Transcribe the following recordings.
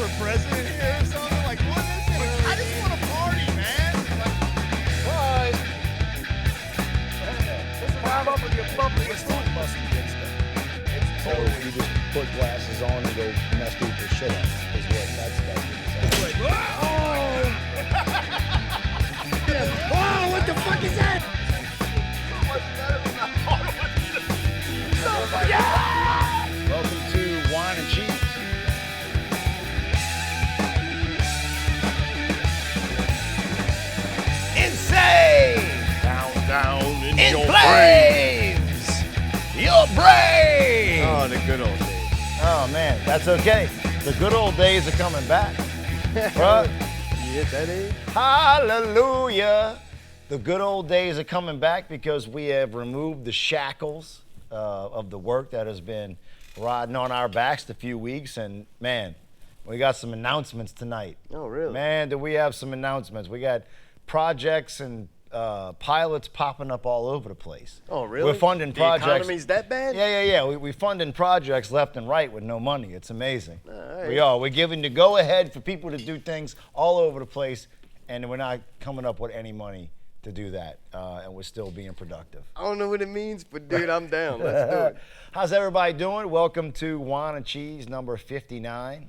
for president here or something? Like, what is it? Like, I just want to party, man. Like, You're bumping your food muscle against them. So you just put glasses on and go mess people's shit up. Is what that's like, Whoa! What the fuck is that? Welcome to Wine and Cheese. Insane! down in your flames! Your brain! Oh, the good old days. Oh, man, that's okay. The good old days are coming back. Bruh. You hit that age? Hallelujah. The good old days are coming back because we have removed the shackles of the work that has been riding on our backs the few weeks. And, man, we got some announcements tonight. Oh, really? Man, do we have some announcements. We got projects and pilots popping up all over the place. Oh, really? We're funding projects. The economy's that bad? Yeah. We're funding projects left and right with no money. It's amazing. All right. We are. We're giving the go-ahead for people to do things all over the place, and we're not coming up with any money to do that, and we're still being productive. I don't know what it means, but, dude, I'm down. Let's do it. How's everybody doing? Welcome to Wine and Cheese number 59.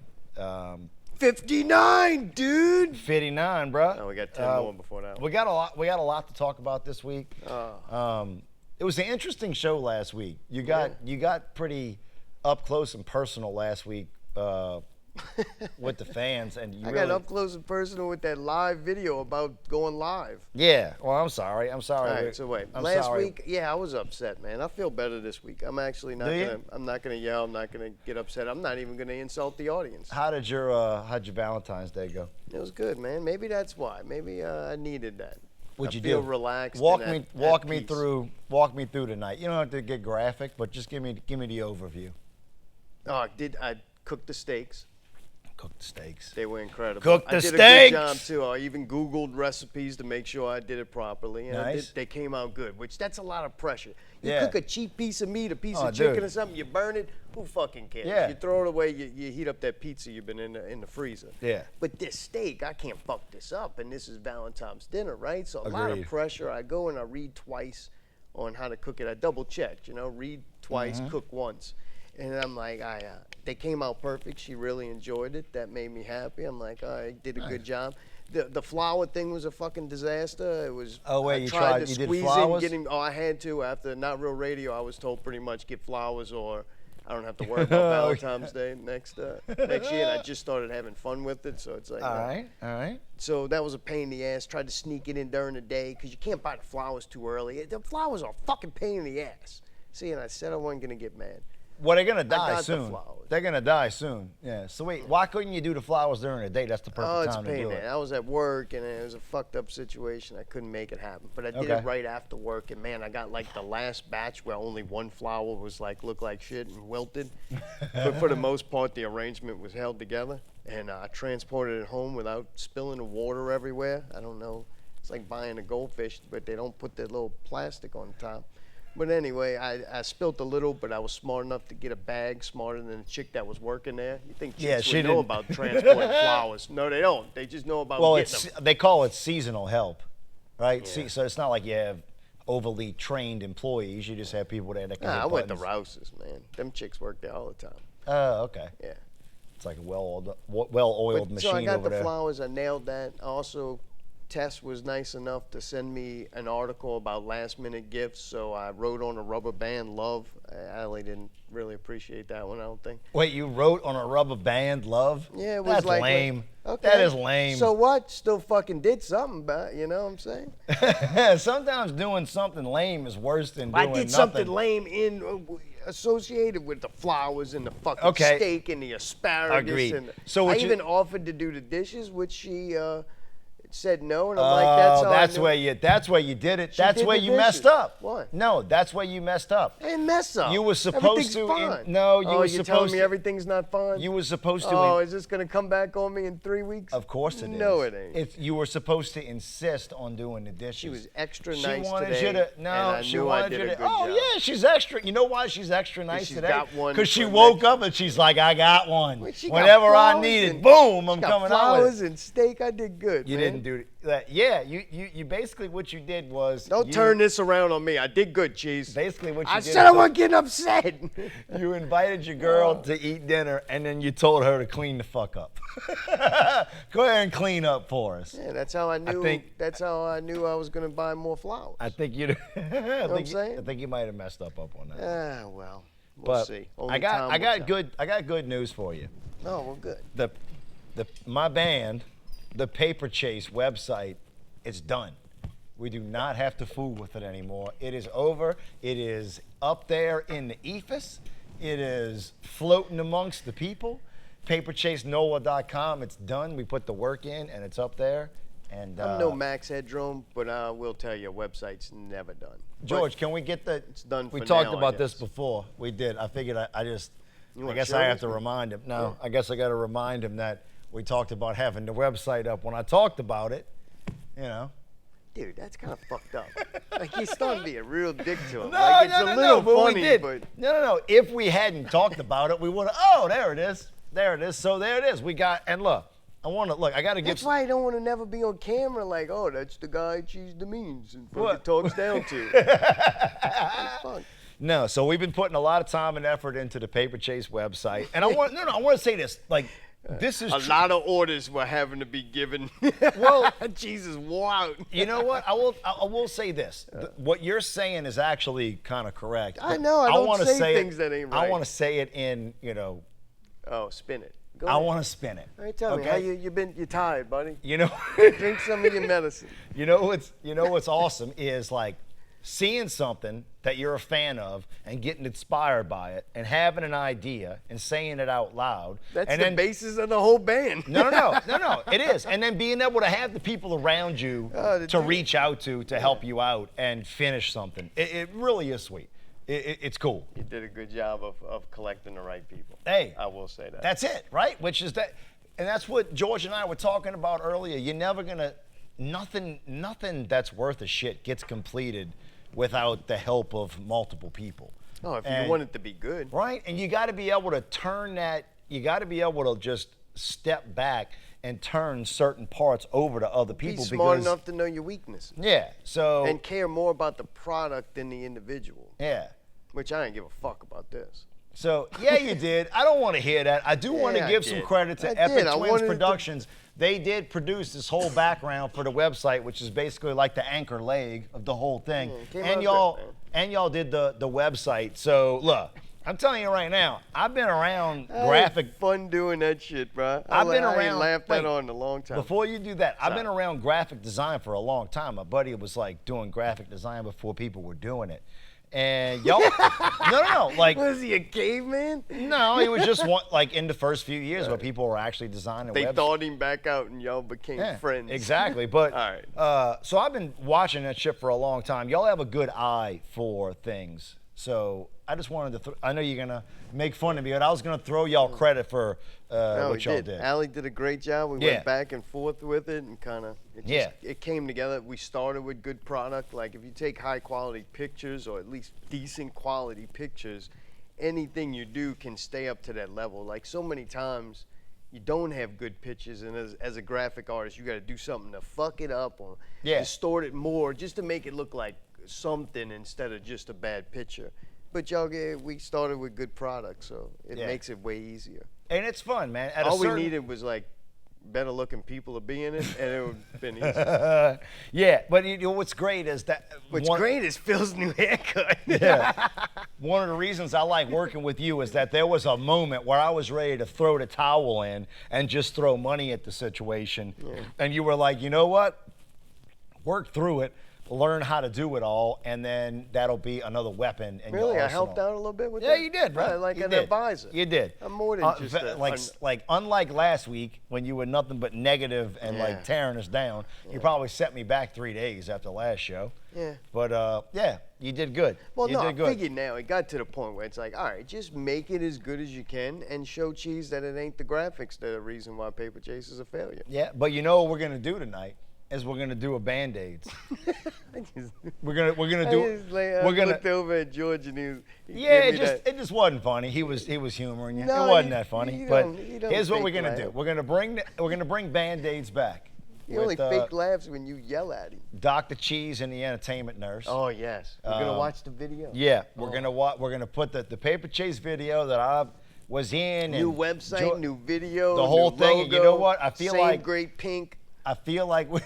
59, dude. 59, bro. Oh, we got 10 more before that one. We got a lot to talk about this week. It was an interesting show last week. You got pretty up close and personal last week with the fans, and I got up close and personal with that live video about going live. Yeah. Well, I'm sorry. All right, so wait. Last week, yeah, I was upset, man. I feel better this week. I'm actually not I'm not gonna yell. I'm not gonna get upset. I'm not even gonna insult the audience. How'd your Valentine's Day go? It was good, man. Maybe that's why. Maybe I needed that. What'd you feel do? Relaxed. Walk me peace. through tonight. You don't have to get graphic, but just give me the overview. Oh, I cooked the steaks. Cook the steaks. They were incredible. Cook the I did steaks. a good job too. I even Googled recipes to make sure I did it properly, and Nice. they came out good. Which that's a lot of pressure. You Yeah. cook a cheap piece of meat, a piece Oh, of chicken dude. or something, you burn it. Who fucking cares? Yeah. You throw it away. You heat up that pizza you've been in the freezer. Yeah. But this steak, I can't fuck this up, and this is Valentine's dinner, right? So a lot of Agreed. pressure. I go and I read twice on how to cook it. I double checked, read twice, cook once. And I'm like, they came out perfect. She really enjoyed it. That made me happy. I'm like, all right, did a good job. The flour thing was a fucking disaster. It was. Oh, wait, I you tried to did squeeze flowers? I had to. After Not Real Radio, I was told pretty much get flowers or I don't have to worry about Valentine's Day next year. And I just started having fun with it, so it's like. All right. So that was a pain in the ass. Tried to sneak it in during the day because you can't buy the flowers too early. The flowers are a fucking pain in the ass. See, and I said I wasn't gonna get mad. Well, they're gonna die got the soon. flowers. They're gonna die soon. Yeah. So wait, why couldn't you do the flowers during the day? That's the perfect It's a time to pain do in it. the ass. I was at work and it was a fucked up situation. I couldn't make it happen, but I did Okay. it right after work. And man, I got like the last batch where only one flower was looked like shit and wilted. But for the most part, the arrangement was held together. And I transported it home without spilling the water everywhere. I don't know. It's like buying a goldfish, but they don't put that little plastic on top. But anyway, I spilt a little, but I was smart enough to get a bag, smarter than the chick that was working there. You think chicks she would know didn't. about transporting flowers? No, they don't. They just know about getting them. They call it seasonal help, right? Yeah. So it's not like you have overly trained employees. You just have people there that can hit I went to buttons. Rouse's, man. Them chicks work there all the time. Oh, okay. Yeah. It's like a well-oiled machine So I got over the there. flowers. I nailed that. Also, Tess was nice enough to send me an article about last-minute gifts, so I wrote on a rubber band, love. Allie didn't really appreciate that one, I don't think. Wait, you wrote on a rubber band, love? Yeah, it was That's like lame. Okay. That is lame. So what? Still fucking did something about it, you know what I'm saying? Sometimes doing something lame is worse than I doing did nothing. something lame associated with the flowers and the fucking steak and the asparagus. Agreed. And So I what even offered to do the dishes, which she said no, and I'm like, that's how that's I knew. where you did it. She That's did where the you messed dishes. up. What? No, that's where you messed up. I didn't mess up. You were supposed Everything's fine. you were you're telling supposed me to. everything's not fine? You were supposed to. Oh, is this gonna come back on me in 3 weeks? Of course it is. No, it ain't. You were supposed to insist on doing the dishes. She was extra She nice wanted today, you to. and No, I she knew I wanted did you a to. good Oh job. yeah, she's extra. You know why she's extra nice she's today? got one Because she for woke next- up and she's like, I got one. Wait, she got Whenever I flowers need it, and- boom, I'm Got coming out flowers with it. and steak. I did good. You man. didn't do that. Yeah, you basically what you did was. Don't you- turn this around on me. I did good, Cheese. Basically what you I did. said I was- wasn't getting upset. You invited your girl to eat dinner, and then you told her to clean the fuck up. Go ahead and clean up for us. Yeah, that's how I knew. think- That's how I knew I was gonna buy more flowers. I think you. I'm saying? I think you might have messed up on that. Ah, well, we'll But see. I got good news for you. Oh, well, good. My band, the Paper Chase website, it's done. We do not have to fool with it anymore. It is over. It is up there in the ethos. It is floating amongst the people. PaperChaseNOLA.com. It's done. We put the work in, and it's up there. And I'm no Max Headroom, but I will tell you, website's never done. George, can we get the? It's done We for talked now, I about this guess. before. We did. I figured I wanna guess share I have with to me? remind him. No, I guess I got to remind him that we talked about having the website up. When I talked about it, you know. Dude, that's kind of fucked up. Like, you're starting to be a real dick to him. No, like, it's no, a no, little no, but funny, we did. but No. If we hadn't talked about it, we would have. Oh, there it is. There it is. So there it is. We got. And look, I got to give. that's why I don't want to never be on camera. Like, oh, that's the guy Cheese demeans and fucking What? talks down to. It's fun. No, so we've been putting a lot of time and effort into the Paper Chase website, and I want to say this. Like, this is A lot of orders were having to be given. Well, Jesus, wow. You know what? I will say this. What you're saying is actually kind of correct. I but know, I don't wanna say it- things that ain't I right. want to say it in, Oh, spin it. Go I ahead. want to spin it. All right, tell me, how you're tired, buddy? You know, Drink some of your medicine. you know what's awesome is like seeing something that you're a fan of and getting inspired by it and having an idea and saying it out loud. That's and the then, basis of the whole band. No, it is. And then being able to have the people around you to to do reach out to help you out and finish something. It really is sweet. It's cool. You did a good job of collecting the right people. Hey, I will say that. That's it, right? Which is that, and that's what George and I were talking about earlier. You're never gonna, nothing that's worth a shit gets completed without the help of multiple people. Oh, if And- you want it to be good. Right? And you got to be able to turn that, you got to be able to just step back and turn certain parts over to other people. Be smart because, enough to know your weaknesses Yeah, so. and care more about the product than the individual. Yeah. Which I ain't give a fuck about this. So, yeah, you did. I don't want to hear that. I do want to Yeah, I give some did. credit to I Epic did. I Twins wanted it to- Productions. They did produce this whole background for the website, which is basically like the anchor leg of the whole thing. came And out y'all good, man. and y'all did the website. So, look, I'm telling you right now, I've been around I had graphic. fun doing that shit, bro. I've been I ain't around. laughed wait, that on in a long time. Before you do that, I've Sorry. been around graphic design for a long time. My buddy was like doing graphic design before people were doing it. And y'all, no, like, Was he a caveman? no, he was just one, like in the first few years where people were actually designing They websites. thawed him back out and y'all became Yeah, friends. exactly. But All right. so I've been watching that shit for a long time. Y'all have a good eye for things. So I just wanted to. I know you're gonna make fun of me, but I was gonna throw y'all credit for No, what we y'all did. did. Allie did a great job. We Yeah. went back and forth with it and kind of it came together. We started with good product. Like if you take high quality pictures or at least decent quality pictures, anything you do can stay up to that level. Like so many times you don't have good pictures, and as a graphic artist you got to do something to fuck it up or distort it more just to make it look like something instead of just a bad picture. But we started with good product, so it makes it way easier. And it's fun, man. At All a certain, we needed was like better looking people to be in it, and it would have been easy. yeah, but you know what's great is that What's great is Phil's new haircut. Yeah. One of the reasons I like working with you is that there was a moment where I was ready to throw the towel in and just throw money at the situation. And you were like, you know what? Work through it. learn how to do it all, and then that'll be another weapon in your Really, I arsenal. helped out a little bit with Yeah, that? you did, bro. Like You an did. advisor. You did. I'm more than just unlike last week when you were nothing but negative and like tearing us down. You probably set me back 3 days after last show. Yeah. But yeah, you did good. Well, you no, did I good. figured now it got to the point where it's like, all right, just make it as good as you can and show Cheese that it ain't the graphics that are the reason why Paper Chase is a failure. Yeah, but you know what we're gonna do tonight is we're gonna do a Band-Aids. we're gonna do. I We're gonna. looked over at George and he Yeah, gave me it just wasn't funny. He was humoring you. No, it wasn't you- that funny. you But don't- you don't here's what fake we're gonna laugh. do. We're gonna bring Band-Aids back. He only with, fake laughs when you yell at him. Dr. Cheese and the Entertainment Nurse. Oh yes, we're gonna watch the video. Yeah, we're gonna put the Paper Chase video that I was in. New and website, new video, the whole new thing. logo, And you know what? I feel same like great pink. I feel like we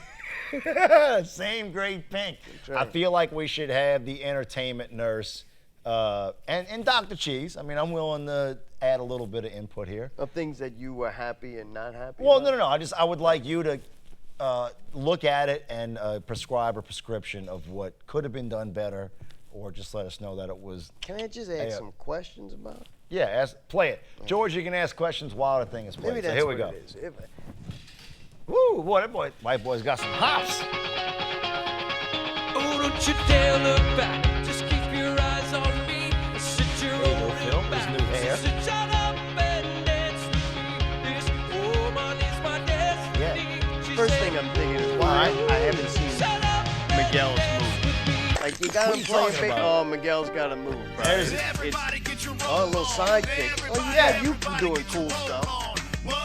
same great pink. right. I feel like we should have the Entertainment Nurse and Dr. Cheese. I mean, I'm willing to add a little bit of input here. Of things that you were happy and not happy. Well, about? no. I would like you to look at it and prescribe a prescription of what could have been done better, or just let us know that it was. Can I just ask some questions about it? Yeah, play it. George, you can ask questions while the thing is playing. Maybe So that's here we what go. it is. If- Woo, boy, that white boy's got some hops. Oh, don't you dare look back. Just keep your eyes on me. Sit your There you go, old Phil. His back. new hair. So shut up and dance with me. This woman is my destiny. Yeah. She First said, thing I'm thinking is why I haven't seen shut up and Miguel's dance move. with me. Like you got What are him you playing talking big. about? Oh, Miguel's got to move, bro. There's- It's a little sidekick. Oh, yeah, you doing cool stuff.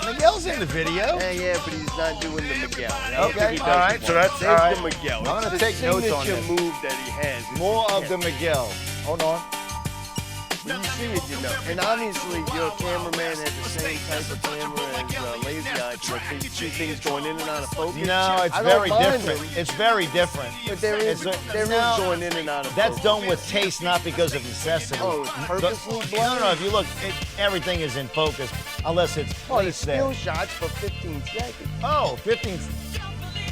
Miguel's in the video. Yeah, but he's not doing the Miguel. I don't Okay, think he does all right, it so well. that's- Save all right. the Miguel. I'm gonna It's the take notes on signature this. move that he has. It's- More of the Miguel. Hold on. When you see it, you know. And obviously, your cameraman had the same type of camera as Lazy Eye. So I think two things going in and out of focus. No, it's I don't very mind different. them, It's very different. But there is No, going in and out of That's focus. done with taste, not because of necessity. Oh, it's purposely blurry? No. If you look, everything is in focus unless it's Oh, the placed there. still shots for 15 seconds. Oh, 15.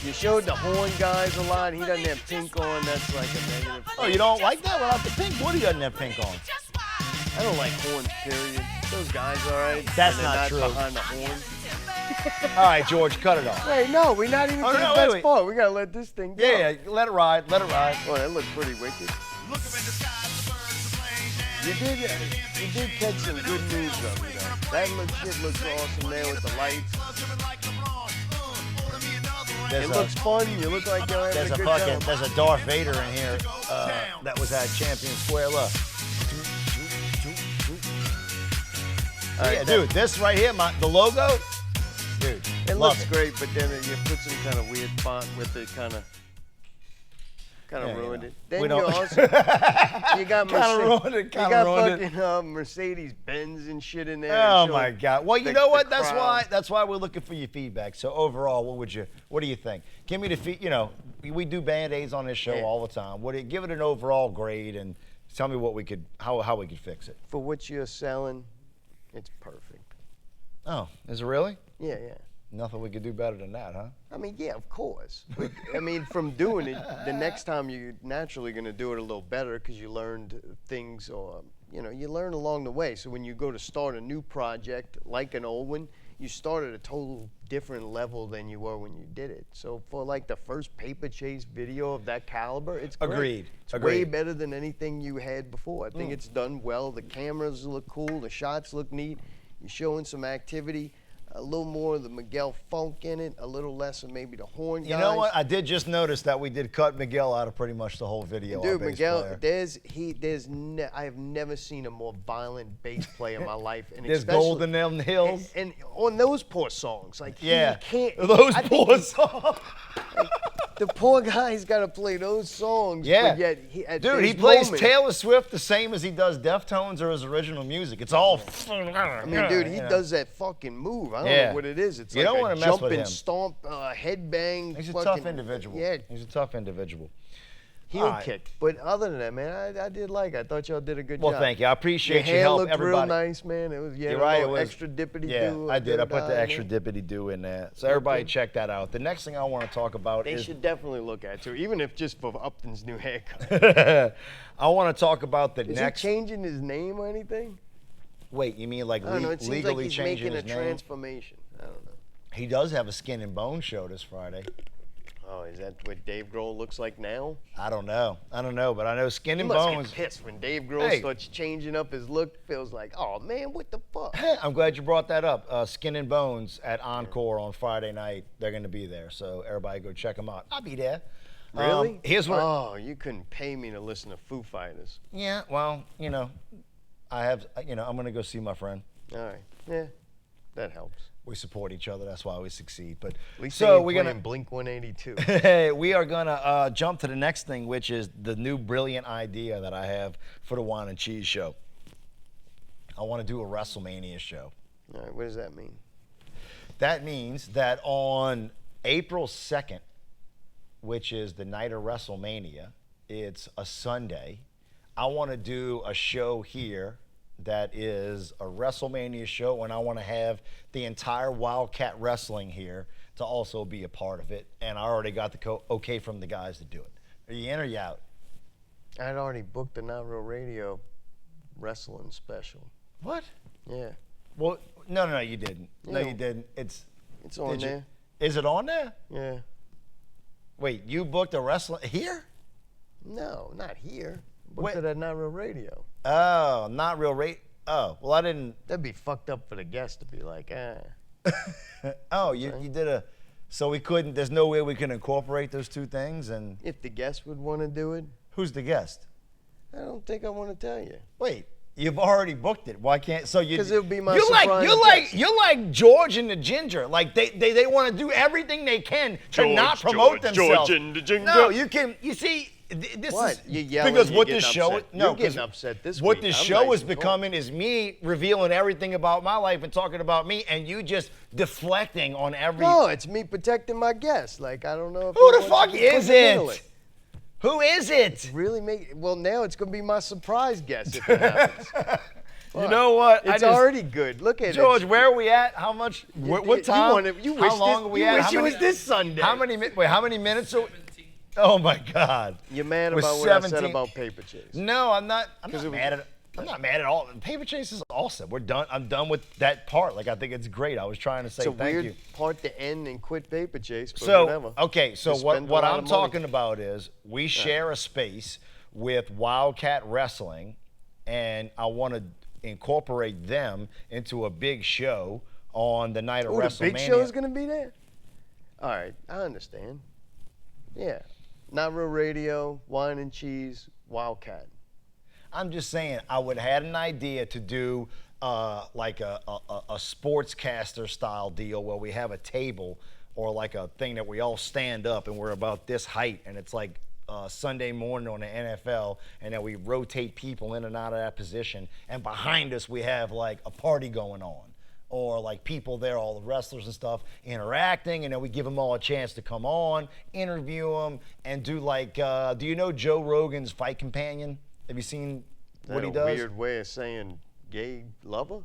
You showed the horn guys a lot. He doesn't have pink on. That's like a negative. Oh, you don't like that without the pink? Woody doesn't have pink on. I don't like horns, period. Those guys, all right. That's when they're not true. Behind the horn. All right, George, cut it off. Wait, no, we're not even Oh, to no, the best wait. part. We gotta let this thing go. Yeah, let it ride. Let it ride. Well, that looked pretty wicked. You did catch some good moves of it, though. That shit looks awesome there with the lights. It looks fun. You look like you're having a good time. There's a Darth Vader in here that was at Champion Square. Look. All right, Yeah, dude, this right here, the logo, dude, It love looks great, but then you put some kind of weird font with it, kind of Yeah, ruined you it. know. Then We you don't- also you got Kinda ruined it, you kinda got ruined it. fucking Mercedes Benz and shit in there. Oh Show my God! Well, you the- know the what? crowd. That's why we're looking for your feedback. So overall, what do you think? Give me the You know, we do Band-Aids on this show Yeah. all the time. Give it an overall grade and tell me what we could how we could fix it. For what you're selling, it's perfect. Oh, is it really? Yeah. Nothing we could do better than that, huh? I mean, yeah, of course. But, I mean, from doing it, the next time you're naturally going to do it a little better because you learned things or, you learn along the way. So when you go to start a new project like an old one, you start at a total different level than you were when you did it. So for like the first Paper Chase video of that caliber, it's great. Agreed. It's way Agreed. better than anything you had before. I think it's done well. The cameras look cool. The shots look neat. You're showing some activity. A little more of the Miguel funk in it, a little less of maybe the horn guys. You know what? I did just notice that we did cut Miguel out of pretty much the whole video. Dude, our bass Miguel, player. I have never seen a more violent bass player in my life. And There's especially- gold in them hills. And on those poor songs, like Yeah, he can't. those I think poor he- songs. The poor guy's got to play those songs. Yeah. But yet at Dude, he this plays moment- Taylor Swift the same as he does Deftones or his original music. It's all. I mean, dude, he does that fucking move. I don't Yeah. know what it is. It's You like don't a wanna mess jump with and him. stomp, headbang. He's a fucking, tough individual. Yeah. He's a tough individual. heel All right. kick. But other than that, man, I did like it. I thought y'all did a good Well, job. thank you. I appreciate Your your hair help, looked everybody. real nice, man. It was You're right. It was extra dippity Yeah, do. I did. I put the extra man. dippity do in there. So everybody check that out. The next thing I want to talk about They is should definitely look at it too, even if just for Upton's new haircut. I want to talk about the Is next. he changing his name or anything? Wait, you mean like I don't know. It seems like legally he's changing making a his name? transformation. I don't know. He does have a Skin and Bone show this Friday. Oh, is that what Dave Grohl looks like now? I don't know, but I know Skin He and must Bones. get pissed when Dave Grohl Hey. starts changing up his look. Feels like, oh man, what the fuck? I'm glad you brought that up. Skin and Bones at Encore on Friday night. They're going to be there, so everybody go check them out. I'll be there. Really? Here's what. Oh, you couldn't pay me to listen to Foo Fighters. Yeah, well, I have. I'm going to go see my friend. All right. Yeah, that helps. We support each other. That's why we succeed. But At least so we're we're gonna Blink 182. we are gonna jump to the next thing, which is the new brilliant idea that I have for the Wine and Cheese show. I want to do a WrestleMania show. All right. What does that mean? That means that on April 2nd, which is the night of WrestleMania, it's a Sunday. I want to do a show here that is a WrestleMania show, and I want to have the entire Wildcat Wrestling here to also be a part of it. And I already got the okay from the guys to do it. Are you in or you out? I'd already booked the Not Real Radio wrestling special. What? Yeah. Well, no, you didn't. No, Yeah. you didn't. It's on did you- there. Is it on there? Yeah. Wait, you booked a wrestling here? No, not here. Booked Wait. it at Not Real Radio. Oh, Not Real rate. Oh, well, I didn't. That'd be fucked up for the guest to be like, Oh, you did a. So we couldn't. There's no way we can incorporate those two things. And if the guest would want to do it. who's the guest? I don't think I want to tell you. Wait, you've already booked it. Why can't? So you? 'Cause it'll be my You're like surprise guest. you're like George and the Ginger. Like they want to do everything they can to not promote themselves. George and the Ginger. No, you can. You see. This What? is You're yelling, because you're what getting this show upset. no You're getting 'cause upset this what week. this I'm show nice is and calm. becoming is me revealing everything about my life and talking about me, and you just deflecting on every. No, it's me protecting my guest. Like, I don't know if Who he the wants fuck to is handle it? Who is it? Really make well now it's gonna be my surprise guest if it happens. You know what? It's already good. Look at George, it. where are we at? How much? What time? You how wish long are we you at? wish How it many- was this Sunday. How many? Wait, how many minutes? Oh my God. You're mad We're about what I said 17 about Paper Chase. No, I'm not. I'm 'Cause not it was- mad at it. I'm not mad at all. Paper Chase is awesome. We're done. I'm done with that part. Like I think it's great. I was trying to say It's a thank weird you. part to end and quit Paper Chase, but So whatever. okay, so Just what spend a lot I'm of money. talking about is we share a space with Wildcat Wrestling, and I want to incorporate them into a big show on the night of Oh, the WrestleMania. big show is gonna be there? All right, I understand. Yeah. Not Real Radio, Wine and Cheese, Wildcat. I'm just saying, I would have had an idea to do like a sportscaster style deal where we have a table or like a thing that we all stand up and we're about this height, and it's like Sunday morning on the NFL, and then we rotate people in and out of that position, and behind us we have like a party going on. Or like people there, all the wrestlers and stuff, interacting, and then we give them all a chance to come on, interview them, and do like, do you know Joe Rogan's Fight Companion? Have you seen what he That a does? weird way of saying gay lover?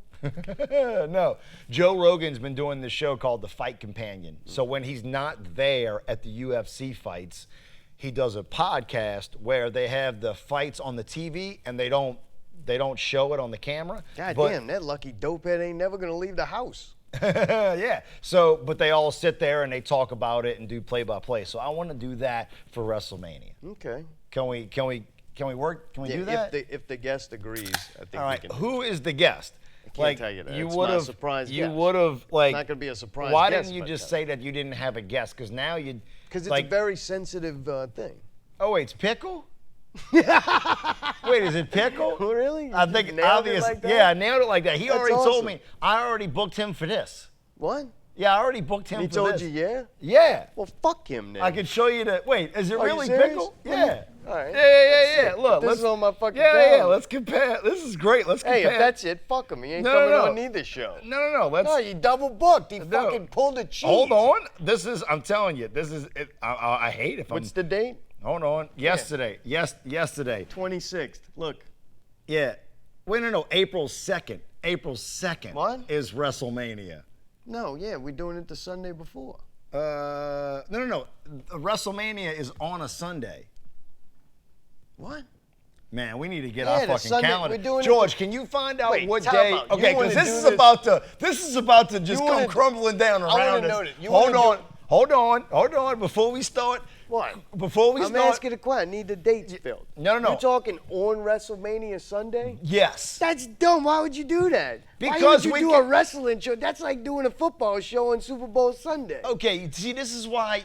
No. Joe Rogan's been doing this show called The Fight Companion. So when he's not there at the UFC fights, he does a podcast where they have the fights on the TV and they don't show it on the camera. God but- damn, that lucky dopehead ain't never gonna leave the house. Yeah. So, but they all sit there and they talk about it and do play-by-play. So I want to do that for WrestleMania. Okay. Can we work? Can we do that? If the guest agrees, I think All right. we can. Who is the guest? I can't tell you that. It's my would've- surprise You guest. would have like. It's not gonna be a surprise Why guest didn't you if I just tell say that you didn't have a guest? Because now you. Because it's like, a very sensitive thing. Oh wait, it's pickle. Wait, is it pickle? Oh, really? You I just think nailed it obvious. like that? Yeah, I nailed it like that. He That's already told awesome. me. I already booked him for this. What? Yeah, I already booked him He for told this. you, yeah? Yeah. Well, fuck him then. I could show you the. Wait, is it Are you really serious? pickle? Let me- Yeah. All right. Yeah. Look, This let's. is on my fucking Yeah. calendar. Let's compare. This is great. Let's compare. Hey, if that's it, fuck him. He ain't No, coming no. on either show. No. Let's. No, you double booked. He No. fucking pulled a cheese. Hold on. This is. I'm telling you. This is. I hate if What's I'm. the date? Hold on. Yesterday. Yesterday. 26th. Look. Yeah. Wait, no. April 2nd. April 2nd What? is WrestleMania. No, yeah, we're doing it the Sunday before. No. WrestleMania is on a Sunday. What? Man, we need to get Yeah, our the fucking Sunday- calendar. we're doing it George, the- can you find out Wait, what time day? out. You Okay, wanna because do this is about to just You come wanna- crumbling down I wanna around know us. that. You Hold wanna on. do- Hold on. Before we start. What? Before we I'm start. asking a question. I need the dates filled. No. You're talking on WrestleMania Sunday? Yes. That's dumb. Why would you do that? Why Because would we you do can- a wrestling show? That's like doing a football show on Super Bowl Sunday. Okay, see, this is why.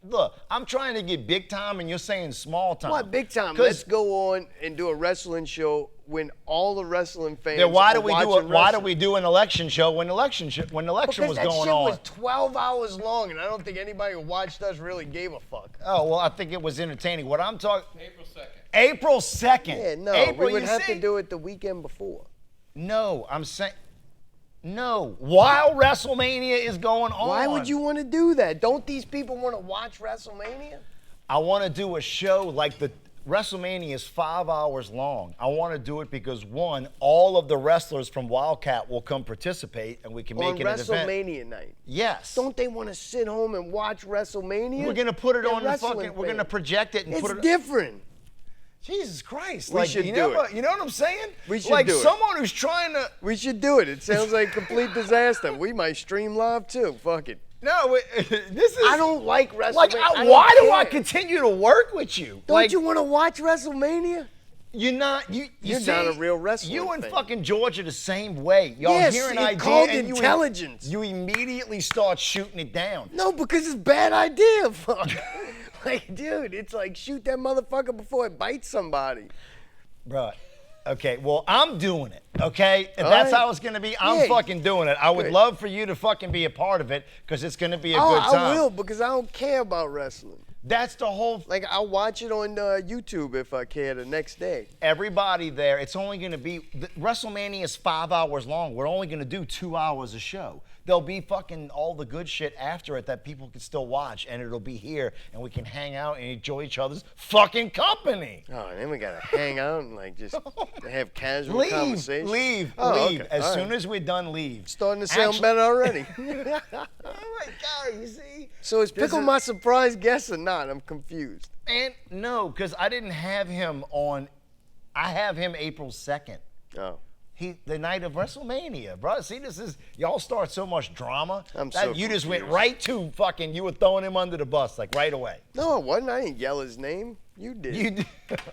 Look, I'm trying to get big time, and you're saying small time. What big time? 'Cause- Let's go on and do a wrestling show when all the wrestling fans. Then why do are we do it? watching Why do wrestling. we do an election show when election Because was that going shit on? was 12 hours long, and I don't think anybody who watched us really gave a fuck. Oh well, I think it was entertaining. What I'm talking. April 2nd. April 2nd. Yeah, no, April, we would you have see? to do it the weekend before. No, I'm saying. No, while WrestleMania is going on. Why would you want to do that? Don't these people want to watch WrestleMania? I want to do a show like the WrestleMania is 5 hours long. I want to do it because one, all of the wrestlers from Wildcat will come participate, and we can On make it an event. WrestleMania night. Yes. Don't they want to sit home and watch WrestleMania? We're gonna put it They're on the wrestling fucking. We're gonna fans. project it and It's put it. different. Jesus Christ! We like, should you do know it. You know what I'm saying? We should like do it. someone who's trying to. We should do it. It sounds like a complete disaster. We might stream live too. Fuck it. No, this is. I don't like WrestleMania. Like, why do I continue to work with you? Don't like, you want to watch WrestleMania? You're not. You're see, not a real wrestling You and fan. fucking George are the same way. Y'all Yes, hear an it's idea called and intelligence. You immediately start shooting it down. No, because it's a bad idea. Fuck. Like, dude, it's like shoot that motherfucker before it bites somebody. Bruh. Okay, well, I'm doing it, okay? If All that's right. how it's gonna be, I'm Yeah. fucking doing it. I would Good. love for you to fucking be a part of it, because it's gonna be a Oh, good time. I will because I don't care about wrestling. That's the whole. Like, I'll watch it on YouTube if I care the next day. Everybody there, it's only gonna be. WrestleMania is 5 hours long. We're only gonna do 2 hours a show. There'll be fucking all the good shit after it that people can still watch, and it'll be here, and we can hang out and enjoy each other's fucking company. Oh, and then we gotta hang out and like just have casual conversation. Leave. Oh, Leave. okay. As All soon right. as we're done, leave. Starting to sound Actually- better already. Oh my God, you see? So is This Pickle is- my surprise guest or not? I'm confused. And no, because I didn't have him on. I have him April 2nd. Oh. The night of WrestleMania, bro. See, this is y'all start so much drama. I'm that so you just went confused. right to fucking. You were throwing him under the bus like right away. No, it wasn't. I didn't yell his name. You did. You did.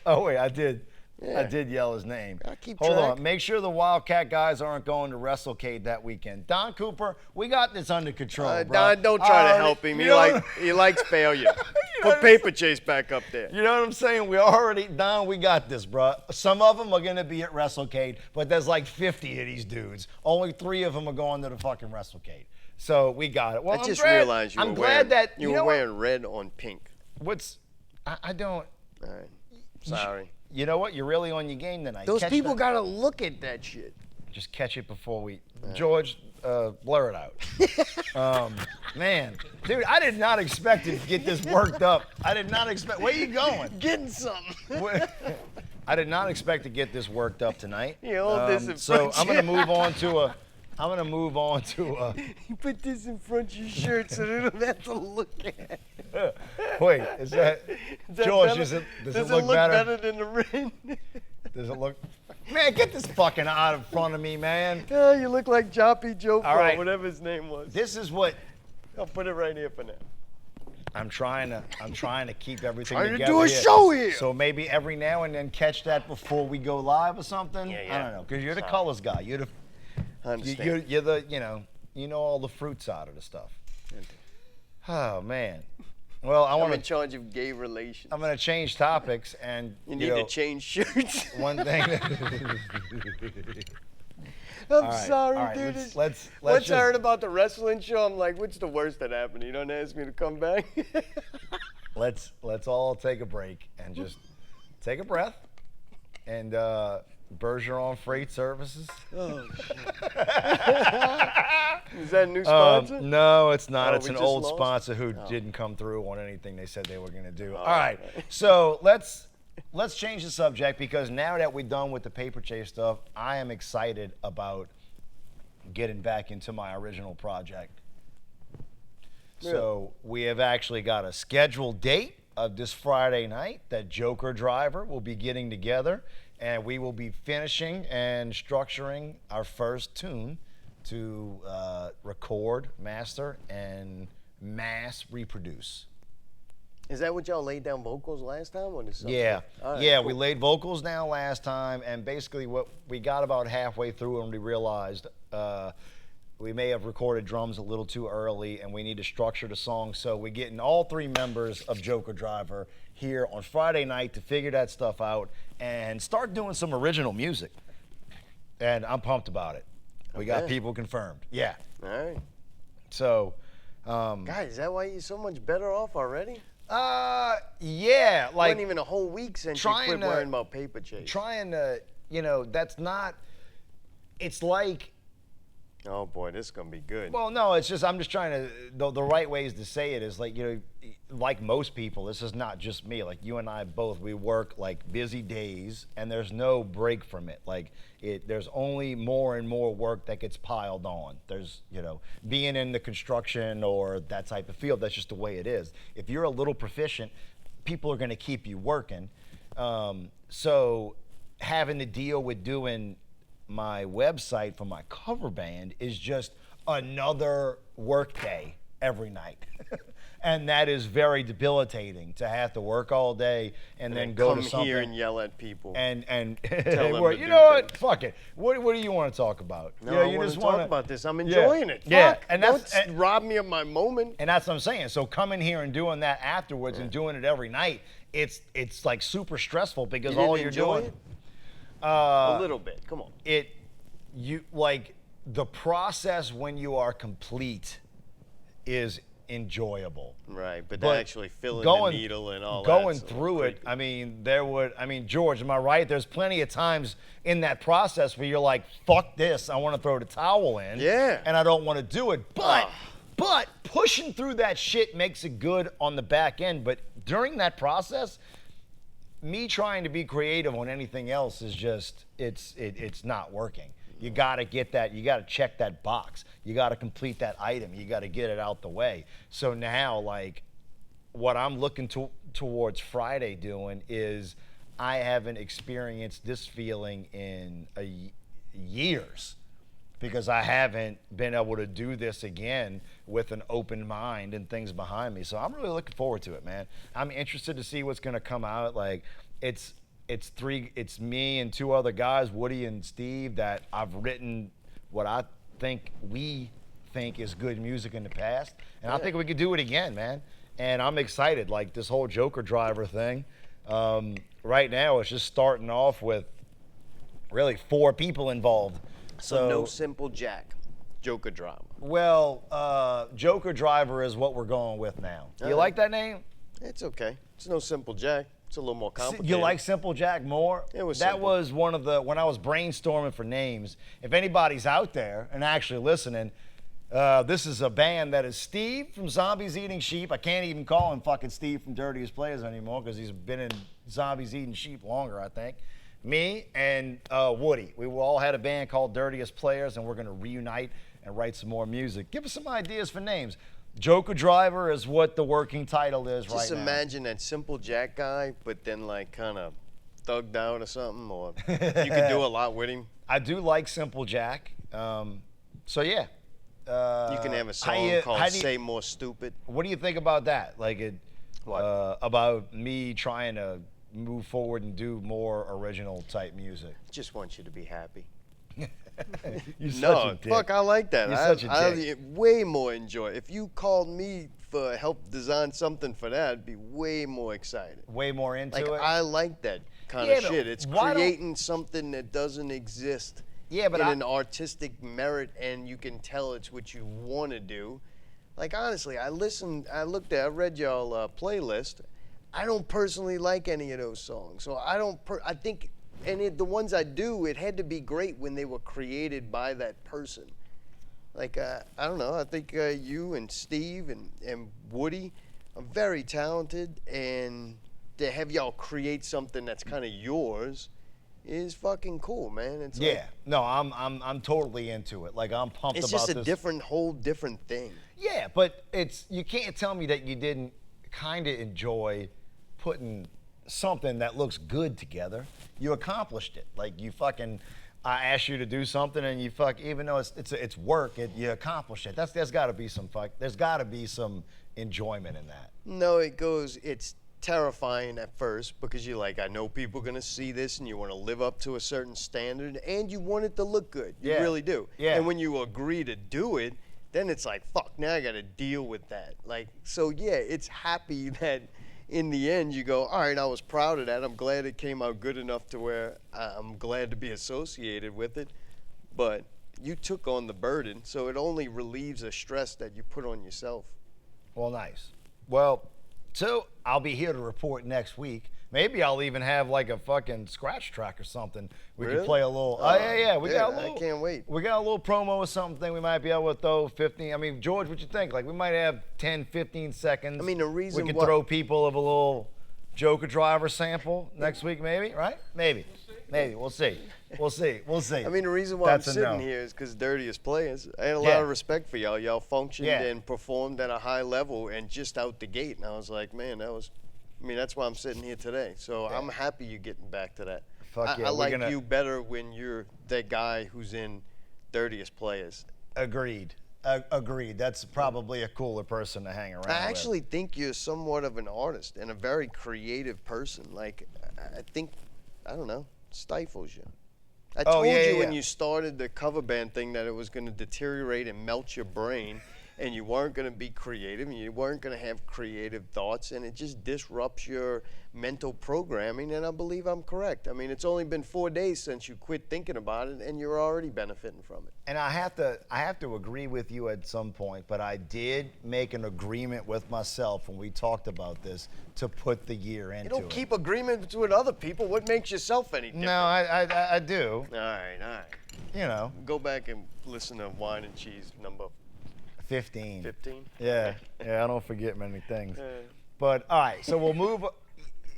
Oh wait, I did. I Yeah. did yell his name. I keep Hold track. on. Make sure the Wildcat guys aren't going to WrestleCade that weekend. Don Cooper, we got this under control, bro. Don, don't try to help him. He likes failure. Put Paper Chase back up there. You know what I'm saying? Don, we got this, bro. Some of them are going to be at WrestleCade, but there's like 50 of these dudes. Only 3 of them are going to the fucking WrestleCade. So we got it. Well, I just I'm glad, realized you I'm were glad wearing, that you know were what? wearing red on pink. I don't. All right. Sorry. You know what? You're really on your game tonight. Those Catch people that. gotta look at that shit. Just catch it before we. George, blur it out. Man, dude, I did not expect to get this worked up. I did not expect. Where you going? Getting something. I did not expect to get this worked up tonight. You hold this in so front I'm gonna of you. move on to a. I'm gonna move on to a. You put this in front of your shirt so they don't have to look at it. Wait, is that George? Does it look better? than the red? Does it look? Man, get this fucking out in front of me, man. Oh, you look like Joppy Joe, All right. whatever his name was. This is what I'll put it right here for now. I'm trying to keep everything Trying to together. do a show here. So maybe every now and then catch that before we go live or something. Yeah, I yeah. don't know, because you're the Sorry. colors guy. You're the I understand. you're the you know all the fruit side of the stuff. Oh man. Well, I I'm want in to. charge of gay relations. I'm going to change topics and You need to change shirts. one thing. I'm right, sorry, all right, dude. let's Once just- I heard about the wrestling show, I'm like, what's the worst that happened? You don't ask me to come back? let's all take a break and just take a breath. And Bergeron Freight Services. Oh, Is that a new sponsor? No, it's not. Oh, It's we an just old lost? sponsor who didn't come through on anything they said they were going to do. Oh, All right, okay. so let's change the subject because now that we're done with the paper chase stuff, I am excited about getting back into my original project. So we have actually got a scheduled date of this Friday night that Joker Driver will be getting together, and we will be finishing and structuring our first tune to record, master, and mass reproduce. Is that what y'all laid down vocals last time, or is something? Yeah, All right, yeah. cool. We laid vocals down last time, and basically what we got about halfway through, and we realized we may have recorded drums a little too early, and we need to structure the song. So we're getting all three members of Joker Driver here on Friday night to figure that stuff out and start doing some original music. And I'm pumped about it. We got Okay. people confirmed. Yeah. All right. So, Guys, is that why you're so much better off already? yeah, like Wasn't even a whole week since you trying quit to- worrying about paper chase. trying to, that's not. It's like. Oh boy, this is gonna be good. Well, no, it's just I'm just trying to. The right ways to say it is like like most people. This is not just me. Like you and I both, we work like busy days, and there's no break from it. Like there's only more and more work that gets piled on. There's being in the construction or that type of field. That's just the way it is. If you're a little proficient, people are going to keep you working. So having to deal with doing my website for my cover band is just another work day every night. And that is very debilitating to have to work all day and then go come to something here and yell at people. and Tell them well, to you do know what? things. Fuck it. What do you want to talk about? No, You I you want just to talk wanna- about this. I'm Yeah. enjoying it. Yeah, Fuck. and Don't that's rob me of my moment. and that's what I'm saying. So coming here and doing that afterwards and doing it every night, it's like super stressful because You all didn't you're enjoy doing it? A little bit. Come on. you like the process when you are complete is enjoyable. Right, but, But actually filling going- the needle and all going that. through it, I mean, George, am I right? There's plenty of times in that process where you're like, fuck this, I want to throw the towel in. Yeah. And I don't want to do it. But pushing through that shit makes it good on the back end. But during that process, me trying to be creative on anything else is just, it's not working. You got to get that, you got to check that box. You got to complete that item. You got to get it out the way. So now, like, what I'm looking towards Friday doing is I haven't experienced this feeling in years because I haven't been able to do this again with an open mind and things behind me. So I'm really looking forward to it, man. I'm interested to see what's going to come out. Like, it's me and two other guys, Woody and Steve, that I've written what we think is good music in the past, and I think we could do it again, man. And I'm excited. Like this whole Joker Driver thing, right now it's just starting off with really 4 people involved. So no Simple Jack, Joker drama. Well, Joker Driver is what we're going with now. You like that name? It's okay. It's no Simple Jack. It's a little more complicated. You like Simple Jack more? It was That simple. was one of the, when I was brainstorming for names, if anybody's out there and actually listening, this is a band that is Steve from Zombies Eating Sheep. I can't even call him fucking Steve from Dirtiest Players anymore because he's been in Zombies Eating Sheep longer, I think. Me and Woody. We all had a band called Dirtiest Players, and we're going to reunite and write some more music. Give us some ideas for names. Joker Driver is what the working title is Just right now. imagine that Simple Jack guy, but then like kind of thugged out or something, or you could do a lot with him. I do like Simple Jack. So yeah. You can have a song called Say More Stupid. What do you think about that? Like What? about me trying to move forward and do more original type music. Just want you to be happy. You're such No, a dick. fuck, I like that. You're such a I dick. way more enjoy. If you called me for help design something for that, I'd be way more excited. Way more into Like it. I like that kind Yeah, of but shit. It's why don't- creating something that doesn't exist. Yeah, but in I- an artistic merit, and you can tell it's what you want to do. Like honestly, I read y'all playlist. I don't personally like any of those songs, so I think, and the ones I do, it had to be great when they were created by that person. Like, I don't know. I think you and Steve and Woody are very talented, and to have y'all create something that's kind of yours is fucking cool, man. It's Yeah. like, No, I'm totally into it. Like I'm pumped it's about just a this. whole different thing. Yeah, but you can't tell me that you didn't kind of enjoy putting something that looks good together. You accomplished it. Like you fucking, I asked you to do something and you even though it's work, you accomplished it. There's got to be there's got to be some enjoyment in that. No, it's terrifying at first because you're like, I know people are going to see this and you want to live up to a certain standard and you want it to look good. You Yeah. really do. Yeah. And when you agree to do it, then it's like, fuck, now I got to deal with that. Like, so yeah, it's happy that in the end you go, all right, I was proud of that. I'm glad it came out good enough to where I'm glad to be associated with it. But you took on the burden, so it only relieves a stress that you put on yourself. Well, nice. Well, so I'll be here to report next week. Maybe I'll even have like a fucking scratch track or something. We can Really? play a little. Oh yeah. We Yeah, got a I little. can't wait. We got a little promo or something. We might be able to throw 15. I mean, George, what you think? Like we might have 10, 15 seconds. I mean, the reason we could why- throw people of a little Joker driver sample next week, maybe. Right? Maybe. Maybe. We'll see. We'll see. We'll see. I mean, the reason why That's a I'm sitting no. here is because Dirtiest Players. I had a lot Yeah. of respect for y'all. Y'all functioned Yeah. and performed at a high level and just out the gate. And I was like, man, that's why I'm sitting here today. So I'm happy you're getting back to that. Fuck yeah, I we're like gonna- you better when you're that guy who's in Dirtiest Players. Agreed. Agreed. That's probably a cooler person to hang around I with. actually think you're somewhat of an artist and a very creative person. Like, I think, I don't know, stifles you. I Oh, told yeah, you yeah, when yeah. you started the cover band thing that it was going to deteriorate and melt your brain, and you weren't going to be creative, and you weren't going to have creative thoughts, and it just disrupts your mental programming, and I believe I'm correct. I mean, it's only been 4 days since you quit thinking about it, and you're already benefiting from it. And I have to agree with you at some point, but I did make an agreement with myself when we talked about this to put the year into You don't it. keep agreements with other people. What makes yourself any different? No, I do. All right. You know, Go back and listen to Wine and Cheese number 15. 15. Yeah, I don't forget many things. Yeah. But all right, so we'll move.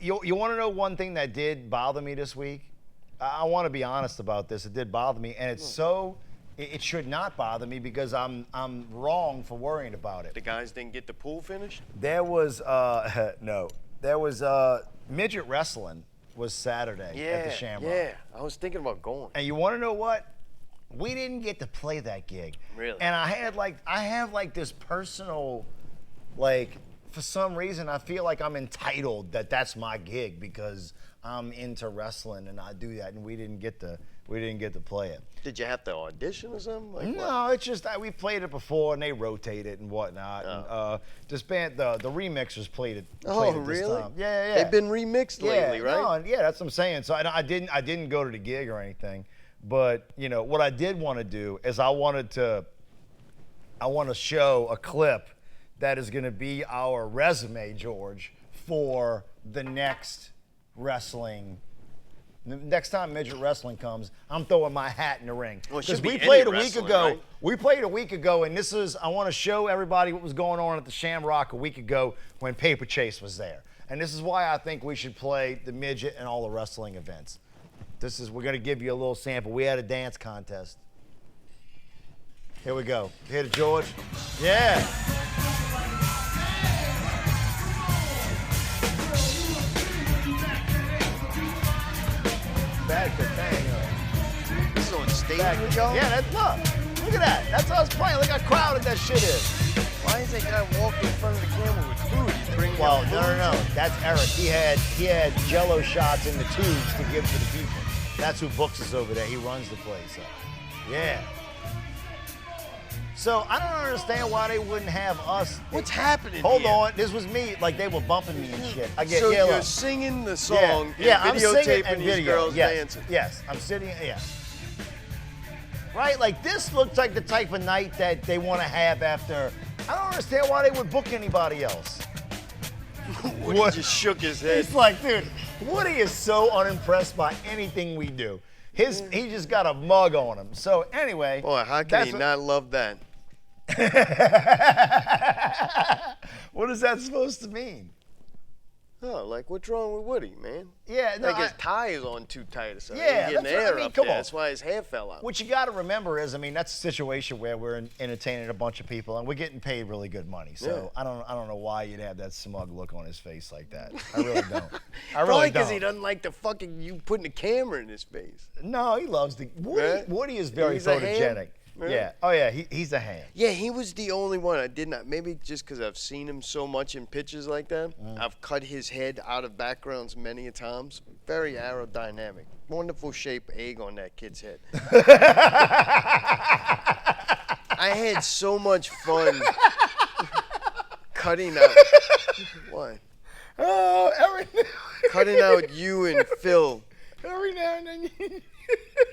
You want to know one thing that did bother me this week? I want to be honest about this. It did bother me, and it should not bother me because I'm wrong for worrying about it. The guys didn't get the pool finished? There was no. There was midget wrestling was Saturday at the Shamrock. Yeah. I was thinking about going. And you want to know what? We didn't get to play that gig. Really? And I have like this personal, like for some reason I feel like I'm entitled that that's my gig because I'm into wrestling and I do that, and we didn't get to play it. Did you have to audition or something? Like what? No, it's just we played it before and they rotate it and whatnot. Oh. And this band, the remixers played it. Oh, played it this really? time. Yeah. They've been remixed lately, right? No, yeah, that's what I'm saying. So I didn't go to the gig or anything, but you know what I did want to do is I want to show a clip that is going to be our resume, George, for the next wrestling. The next time midget wrestling comes, I'm throwing my hat in the ring. Well, it Because should we be played any a week wrestling, ago. right? We played a week ago, and I want to show everybody what was going on at the Shamrock a week ago when Paper Chase was there. And this is why I think we should play the midget and all the wrestling events. We're going to give you a little sample. We had a dance contest. Here we go. Hit it, George. Yeah. Back to thing. This is on stage Back. with y'all? Yeah, look at that. That's us playing. Look how crowded that shit is. Why is that guy walking in front of the camera with food? He's bringing Well, out no. food? That's Eric. He had Jello shots in the tubes to give to the people. That's who books us over there. He runs the place. Yeah. So I don't understand why they wouldn't have us. What's happening Hold here? on, this was me. Like they were bumping me and shit. I get So yeah. you're Look. singing the song Yeah, and I'm singing videotaping and these video. girls Yes, dancing. yes, I'm sitting. Yeah. Right, like this looks like the type of night that they want to have after. I don't understand why they would book anybody else. Woody What? just shook his head. He's like, dude, Woody is so unimpressed by anything we do. He just got a mug on him. So anyway, Boy, how can that's he what- not love that? What is that supposed to mean? Oh, like what's wrong with Woody, man? Yeah, no, Like his tie is on too tight or something. Yeah, He's getting that's what I air mean, up come there. on. That's why his hair fell out. What you got to remember is, I mean, that's a situation where we're entertaining a bunch of people and we're getting paid really good money. So Yeah. I don't know why you'd have that smug look on his face like that. I really don't. I Probably really because don't. he doesn't like the fucking you putting the camera in his face. No, he loves the Woody. Right? Woody is very He's a ham. photogenic. Right? Yeah. Oh yeah, he's a ham. Yeah, he was the only one I did not. Maybe just because I've seen him so much in pictures like that. I've cut his head out of backgrounds many a times. Very aerodynamic. Wonderful shape egg on that kid's head. I had so much fun cutting out. What? Oh, Cutting out you and Phil. every now and then.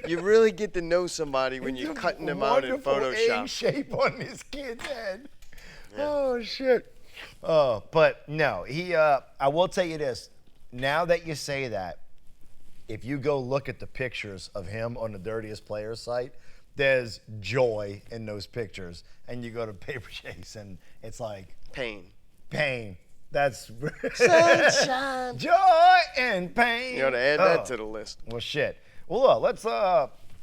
You really get to know somebody when you're cutting them out in Wonderful Photoshop. egg shape on this kid's head. Oh shit. Oh, but no, I will tell you this. Now that you say that, if you go look at the pictures of him on the Dirtiest Players site, there's joy in those pictures. And you go to Paper Chase, and it's like Pain. pain. That's Sunshine. joy and pain. You ought to add that to the list. Well, shit. Well, look, let's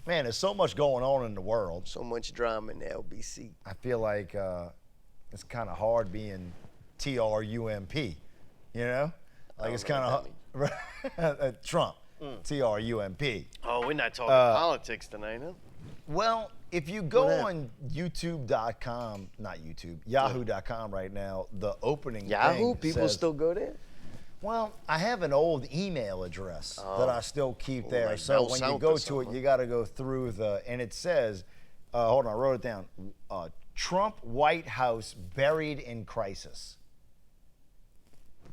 man, there's so much going on in the world. So much drama in the LBC. I feel like it's kind of hard being TRUMP, you know? Like it's don't know kind of Trump, TRUMP. Oh, we're not talking politics tonight, huh? Well, if you go What on YouTube.com, not YouTube, Yahoo.com right now, the opening Yahoo? thing People says, still go there? Well, I have an old email address that I still keep there. like So Bell when you South go or to it, something. you got to go through and it says, hold on, I wrote it down. Trump White House buried in crisis.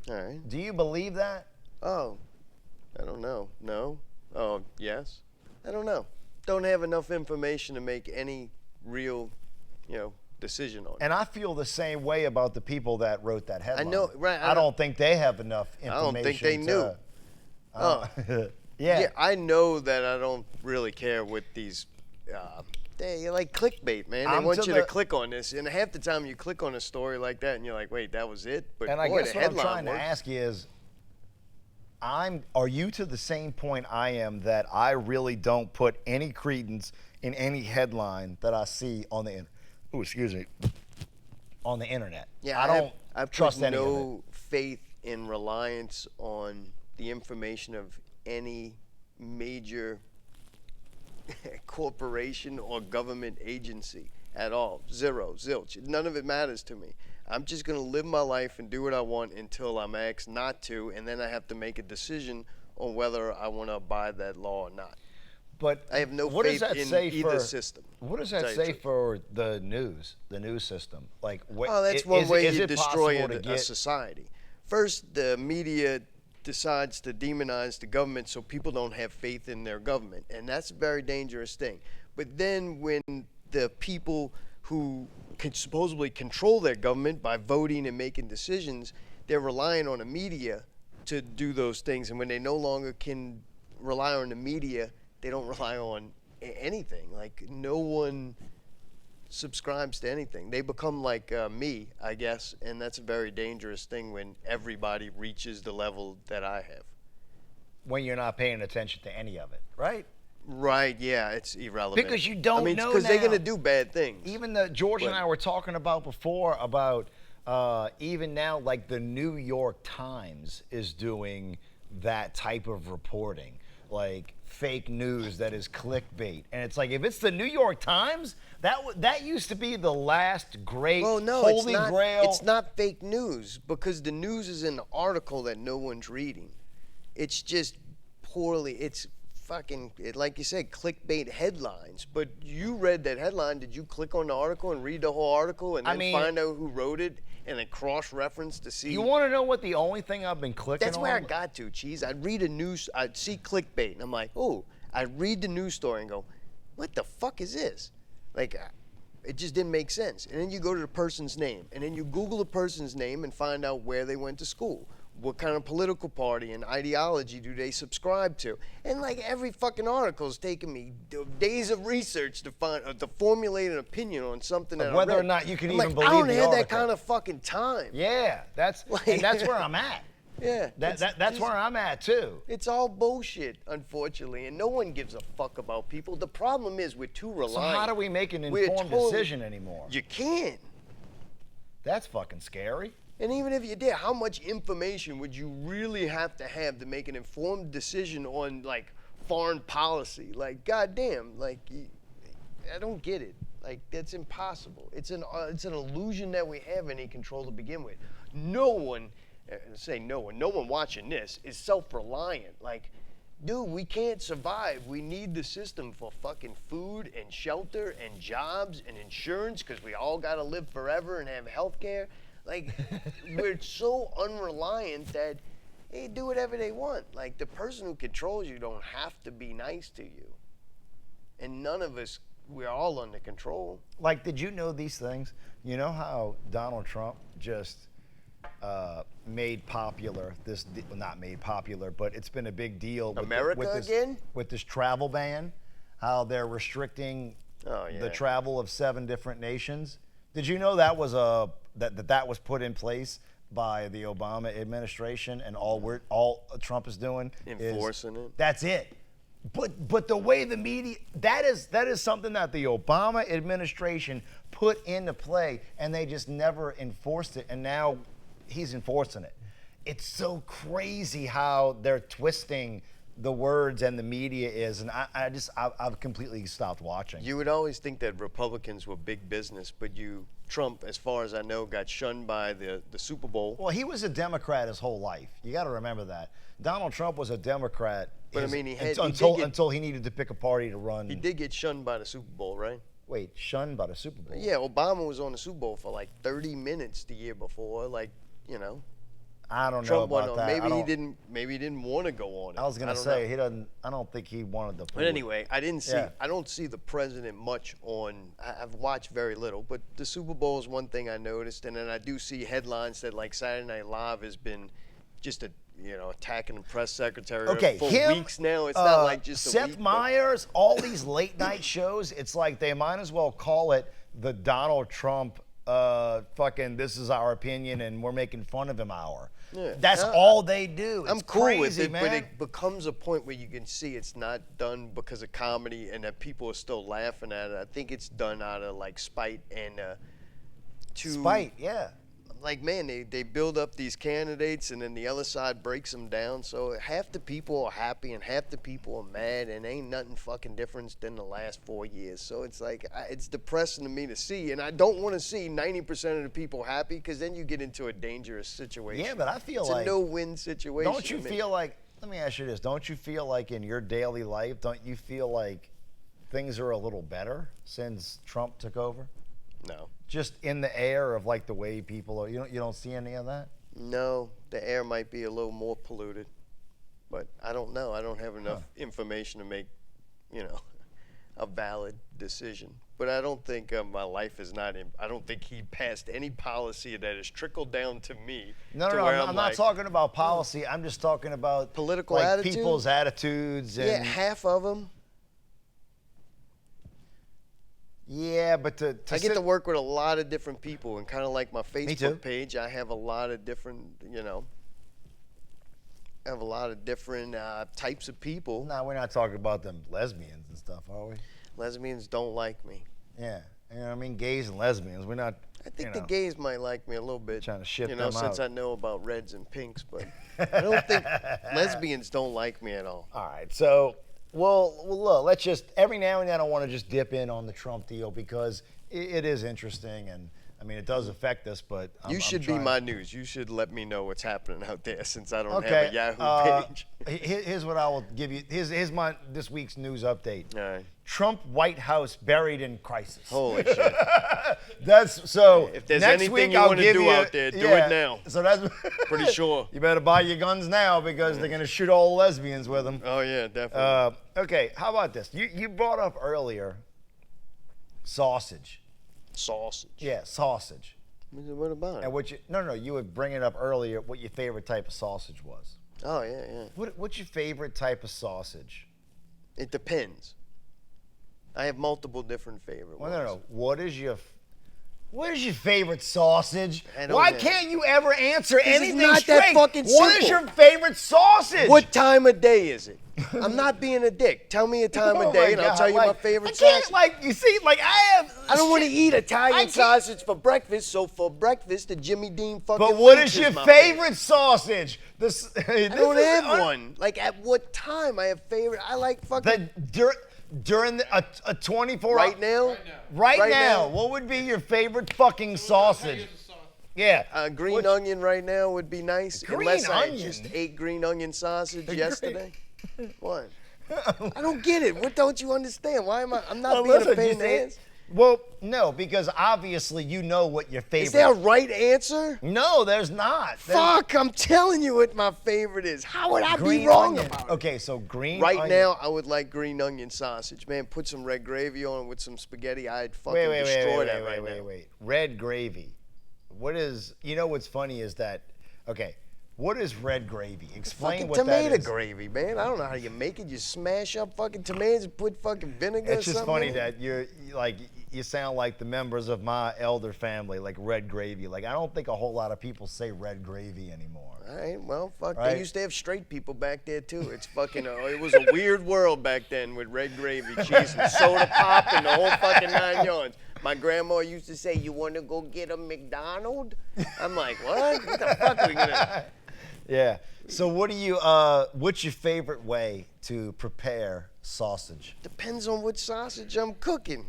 All right. Do you believe that? Oh, I don't know. No? Oh, yes? I don't know. Don't have enough information to make any real, decision on it. And I feel the same way about the people that wrote that headline. know, right, I don't think they have enough information. don't think they knew. Yeah. I know that I don't really care what these. They like clickbait, man. They I'm want to you to the- click on this, and half the time you click on a story like that, and you're like, "Wait, that was it." But And I boy, guess the what I'm headline trying to works. ask you is, are you to the same point I am that I really don't put any credence in any headline that I see on the on the internet? Yeah, I don't I've trust put any of it. no faith in reliance on the information of any major corporation or government agency at all. Zero, zilch. None of it matters to me. I'm just going to live my life and do what I want until I'm asked not to, and then I have to make a decision on whether I want to abide that law or not. But I have no what does faith that in say either for, system. What does to that tell you the say truth. for the news system? Like, Oh, that's one way is you it destroy possible to a get? society. First, the media decides to demonize the government so people don't have faith in their government, and that's a very dangerous thing. But then when the people who can supposedly control their government by voting and making decisions, they're relying on the media to do those things, and when they no longer can rely on the media, they don't rely on anything. Like, no one subscribes to anything. They become like me, I guess, and that's a very dangerous thing when everybody reaches the level that I have. When you're not paying attention to any of it, right? Right, yeah, it's irrelevant. Because you don't I mean, know because they're now. going to do bad things. Even the George and But- I were talking about before about even now, like the New York Times is doing that type of reporting, like fake news that is clickbait, and it's like if it's the New York Times, that used to be the last great Well, no, holy it's not, grail. It's not fake news because the news is an article that no one's reading. It's just poorly. It's fucking, like you said, clickbait headlines. But you read that headline. Did you click on the article and read the whole article and I then mean- find out who wrote it and then cross-reference to see? You want to know what the only thing I've been clicking That's on? where I got to, Cheese. I'd read I'd see clickbait, and I'm like, oh, I'd read the news story and go, what the fuck is this? Like, it just didn't make sense. And then you go to the person's name, and then you Google the person's name and find out where they went to school, what kind of political party and ideology do they subscribe to? And like every fucking article is taking me days of research to formulate an opinion on something that whether I or read. not you can I'm even like, believe I don't the have that article. kind of fucking time. Yeah, that's where I'm at. Yeah, That's where I'm at too. it's all bullshit, unfortunately, and no one gives a fuck about people. The problem is we're too reliant. So how do we make an We're informed decision anymore? You can't. That's fucking scary. And even if you did, how much information would you really have to make an informed decision on like foreign policy? Like, goddamn, like, I don't get it. Like, that's impossible. It's an illusion that we have any control to begin with. No one watching this is self-reliant. Like, dude, we can't survive. We need the system for fucking food and shelter and jobs and insurance because we all got to live forever and have health care. Like, we're so unreliant that they do whatever they want. Like, the person who controls you don't have to be nice to you. And none of us, we're all under control. Like, did you know these things? You know how Donald Trump just made popular this, well, not made popular, but it's been a big deal. America again? With this travel ban, how they're restricting the travel of 7 different nations. Did you know that was that was put in place by the Obama administration, and all Trump is doing Enforcing it. That's it. But the way the media, that is something that the Obama administration put into play, and they just never enforced it, and now he's enforcing it. It's so crazy how they're twisting the words and the media is, and I've completely stopped watching. You would always think that Republicans were big business, but Trump, as far as I know, got shunned by the Super Bowl. Well, he was a Democrat his whole life. You got to remember that. Donald Trump was a Democrat. But I mean, until he needed to pick a party to run. He did get shunned by the Super Bowl, right? Wait, shunned by the Super Bowl? Yeah, Obama was on the Super Bowl for like 30 minutes the year before. Like, you know. I don't know Trump about won. that. Maybe he didn't want to go on it. I was gonna say he doesn't. I don't think he wanted to. But anyway, I didn't see. Yeah. I don't see the president much on. I've watched very little, but the Super Bowl is one thing I noticed, and then I do see headlines that like Saturday Night Live has been just attacking the press secretary for weeks now. It's not like just Seth a week, Meyers. All these late night shows. It's like they might as well call it the Donald Trump. Fucking, this is our opinion, and we're making fun of him hour. Yeah. That's all they do. I'm It's cool crazy, with it, man. but it becomes a point where you can see it's not done because of comedy and that people are still laughing at it. I think it's done out of like spite and Spite, yeah. Like, man, they build up these candidates and then the other side breaks them down. So half the people are happy and half the people are mad, and ain't nothing fucking different than the last 4 years. So it's like, it's depressing to me to see. And I don't want to see 90% of the people happy, because then you get into a dangerous situation. Yeah, but I feel it's like a no-win situation. Don't you feel like, let me ask you this, don't you feel like in your daily life, don't you feel like things are a little better since Trump took over? No. Just in the air of like the way people are, you don't see any of that? No, the air might be a little more polluted, but I don't know. I don't have enough information to make, a valid decision. But I don't think my life is not. I don't think he passed any policy that has trickled down to me. No, I'm not talking about policy. I'm just talking about political like attitude? people's attitudes. And, Yeah, half of them. Yeah, but I get to work with a lot of different people, and kind of like my too. Facebook page, I have a lot of different, types of people. No, we're not talking about them lesbians and stuff, are we? Lesbians don't like me. Yeah, I mean, gays and lesbians. We're not. I think the gays might like me a little bit. Trying to ship them since out. I know about reds and pinks, but I don't think lesbians don't like me at all. All right, so. Well, look, let's just, every now and then I want to just dip in on the Trump deal because it is interesting, and I mean, it does affect us, but You should be trying. my news. You should let me know what's happening out there, since I don't have a Yahoo page. Here's what I will give you. Here's this week's news update. All right. Trump White House buried in crisis. Holy shit. That's so. If there's next anything week you I'll wanna give do you, out there, do it now. So that's Pretty sure. You better buy your guns now because they're gonna shoot all the lesbians with them. Oh, yeah, definitely. Okay, how about this? You brought up earlier sausage. Sausage. Yeah, sausage. What about And it? no, you were bringing up earlier what your favorite type of sausage was. Oh, yeah. What's your favorite type of sausage? It depends. I have multiple different favorite Well, ones. no. What is your favorite sausage? I don't Why know. can't you ever answer This is anything not straight? that fucking What is simple. your favorite sausage? What time of day is it? I'm not being a dick. Tell me a time Oh of day, my and I'll God, tell you my like, favorite I can't, sausage. like, you see, like, I don't want to shit. eat I Italian can't- sausage for breakfast, so for breakfast, the Jimmy Dean fucking. But what Lynch is your my favorite sausage? I don't have one. Like at what time? I have favorite. I like fucking. During a 24 Right now? Right Right now, now. what would be your favorite fucking sausage? Yeah. Green What's- onion right now would be nice. Green unless I onion? just ate green onion sausage yesterday. What? I don't get it. What don't you understand? Why am I? I'm not Well, being listen, a pain you in the see- ass. Well, no, because obviously you know what your favorite. Is there a right answer? No, there's not. Fuck! I'm telling you what my favorite is. How would I Green be wrong onion. about it? Okay, so green Right onion. now, I would like green onion sausage, man. Put some red gravy on it with some spaghetti. I'd fucking destroy that right now. Wait. Red gravy. What is? You know what's funny is that. Okay, what is red gravy? Explain Fucking what tomato that is. gravy, man. I don't know how you make it. You smash up fucking tomatoes and put fucking vinegar. It's or just something funny in it. that you sound like the members of my elder family, like red gravy. Like I don't think a whole lot of people say red gravy anymore. All right, well, fuck. Right. They used to have straight people back there too. It's fucking. It was a weird world back then with red gravy, cheese, and soda pop, and the whole fucking 9 yards. My grandma used to say, "You want to go get a McDonald's?" I'm like, "What? What the fuck are we gonna?" Yeah. So what's your favorite way to prepare sausage? Depends on what sausage I'm cooking.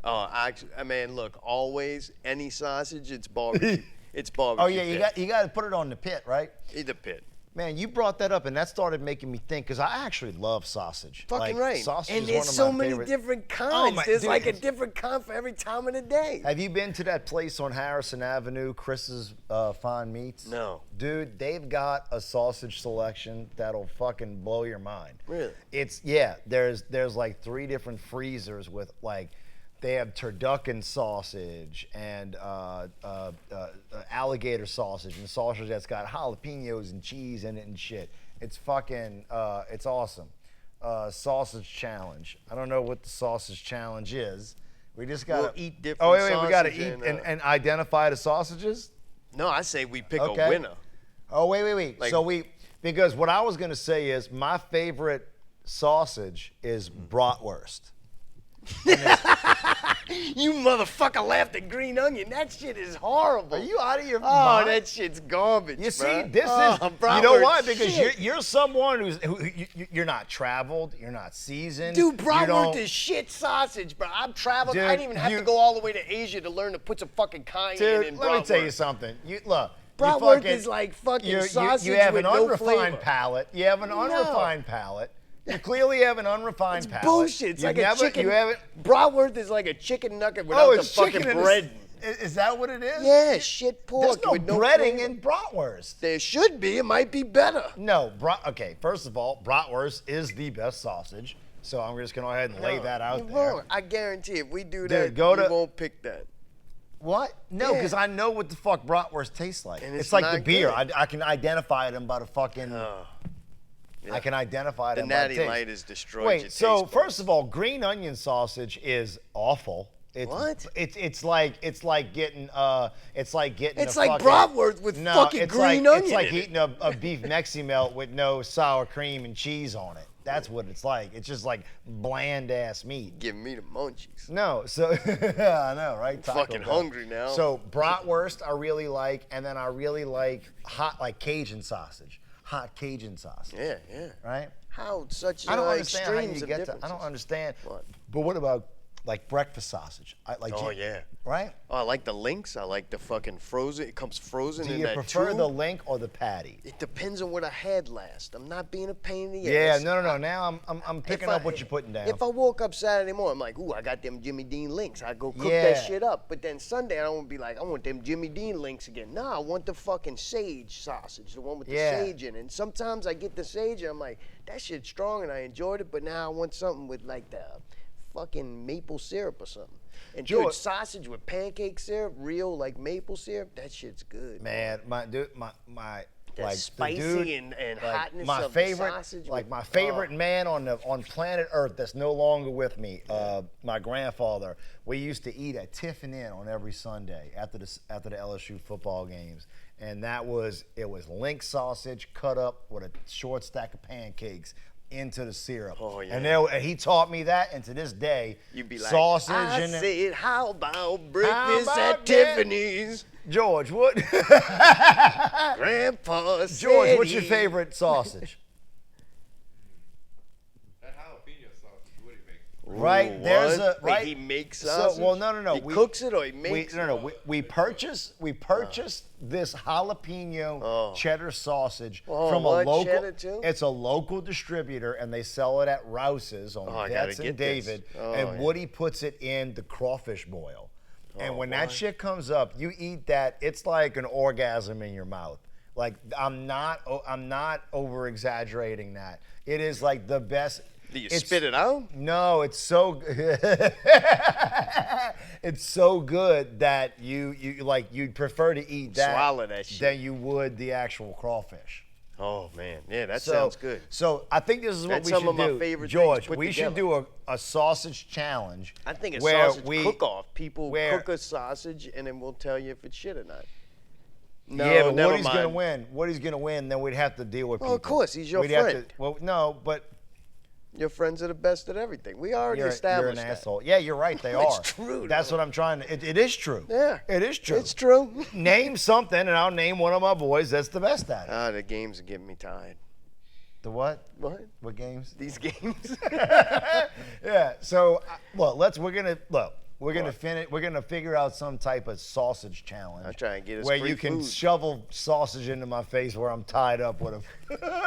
Oh, I mean, look, always any sausage, it's barbecue. It's barbecue. Oh yeah, you got to put it on the pit, right? Either pit. Man, you brought that up, and that started making me think because I actually love sausage. Fucking Like, right. Sausage And is there's one of so my many favorite- different kinds. Oh, my- There's dude. like a different kind for every time of the day. Have you been to that place on Harrison Avenue, Chris's Fine Meats? No. Dude, they've got a sausage selection that'll fucking blow your mind. Really? There's like 3 different freezers with like, they have turducken sausage and alligator sausage and sausage that's got jalapenos and cheese in it and shit. It's fucking, it's awesome. Sausage challenge. I don't know what the sausage challenge is. We just gotta We'll eat different Oh wait, we gotta sausage eat and, and identify the sausages. No, I say we pick Okay. a winner. Oh wait. Like- So because what I was gonna say is my favorite sausage is bratwurst. You motherfucker laughed at green onion. That shit is horrible. Are you out of your Oh, mind? that shit's garbage. You see, bruh. this Oh, is, you know bratwurst why? Because shit. you're someone you're not traveled, you're not seasoned. Dude, you bratwurst don't- is shit sausage, bro. I've traveled. Dude, I didn't even have to go all the way to Asia to learn to put some fucking cayenne Dude, in let me tell you bratwurst. something. You look. Bratwurst is like fucking sausage You have with an no unrefined flavor. palate. You have an unrefined palate. You clearly have an unrefined palate. Bullshit. It's You've like never, a chicken. You haven't. Bratwurst is like a chicken nugget without Oh, the it's fucking chicken. bread. Is that what it is? Yeah, shit pork There's no with no breading flavor. in bratwurst. There should be. It might be better. No, okay. First of all, bratwurst is the best sausage, so I'm just gonna go ahead and lay No, that out you there. won't. I guarantee if we do Dude, that, go you to- won't pick that. What? No, Yeah. because I know what the fuck bratwurst tastes like. And It's it's like the not beer. good. I can identify them by the fucking. Yeah. I can identify The them by natty taste. light has destroyed Wait, your so taste first of all, green onion sausage is awful. It's, What? It's like getting It's a like fucking- bratwurst with no, fucking it's green like, onion It's like in it. eating a beef Mexi melt with no sour cream and cheese on it. That's what it's like. It's just like bland ass meat. Giving me the munchies. No, so I know, right? Taco Fucking Bell. hungry now. So bratwurst I really like, and then I really like like Cajun sausage, hot Cajun sausage, Yeah, yeah. right? How such I don't understand how extremes you of get to. I differences. don't understand. What? But what about like breakfast sausage? Oh, yeah. Right? Oh, I like the links. I like the fucking frozen. It comes frozen Do in you that prefer tube. the link or the patty? It depends on what I had last. I'm not being a pain in the Yeah, ass. no. Now I'm picking If up I- what you're putting down. If I woke up Saturday morning, I'm like, ooh, I got them Jimmy Dean links. I go cook Yeah. that shit up. But then Sunday, I don't want to be like, I want them Jimmy Dean links again. No, I want the fucking sage sausage, the one with the Yeah. sage in it. And sometimes I get the sage, and I'm like, that shit's strong, and I enjoyed it. But now I want something with like the fucking maple syrup or something. And George- dude, sausage with pancake syrup, real like maple syrup, that shit's good. Man, my dude, my The like spicy the dude, and like, hotness my of favorite, the sausage. like with- my favorite man on planet Earth that's no longer with me. My grandfather. We used to eat at Tiffin Inn on every Sunday after the LSU football games, and it was link sausage cut up with a short stack of pancakes into the syrup. Oh, yeah. And he taught me that, and to this day, You'd be like, sausage I and said, how about breakfast about at that? Tiffany's? George, what? Grandpa George, said what's your he- favorite sausage? That jalapeno sausage, what do you make? Right, Ooh, there's what? a right. Wait, he makes So, sausage. well, no. He cooks it or he makes it. We purchased this jalapeno cheddar sausage Oh, from a what, local. cheddar too? It's a local distributor, and they sell it at Rouse's on I gotta Vets and get this. David. Oh, and yeah. Woody puts it in the crawfish boil. And when that boy. shit comes up, you eat that. It's like an orgasm in your mouth. Like I'm not over exaggerating that. It is like the best. Do you It's- spit it out? No, it's so it's so good that you'd prefer to eat that Swallow that shit. than you would the actual crawfish. Oh man, yeah, that sounds good. So I think this is what That's we some should of my do, favorite things George. put We should together. do a sausage challenge. I think a where sausage we- cook-off. People where- cook a sausage and then we'll tell you if it's shit or not. Yeah, but never Woody's mind. gonna win. Woody's gonna win. Then we'd have to deal with Well, people. of course, he's your We'd have friend. to- well, no, but Your friends are the best at everything. We already you're established an that. asshole. Yeah, you're right. They are. It's true, That's though. what I'm trying to. It is true. Yeah, It is true. It's true. Name something, and I'll name one of my boys that's the best at it. The games are getting me tired. The what? What? What games? These games? Yeah. So, we're gonna finish. We're gonna figure out some type of sausage challenge. I'll try and get us where free you can food. shovel sausage into my face where I'm tied up with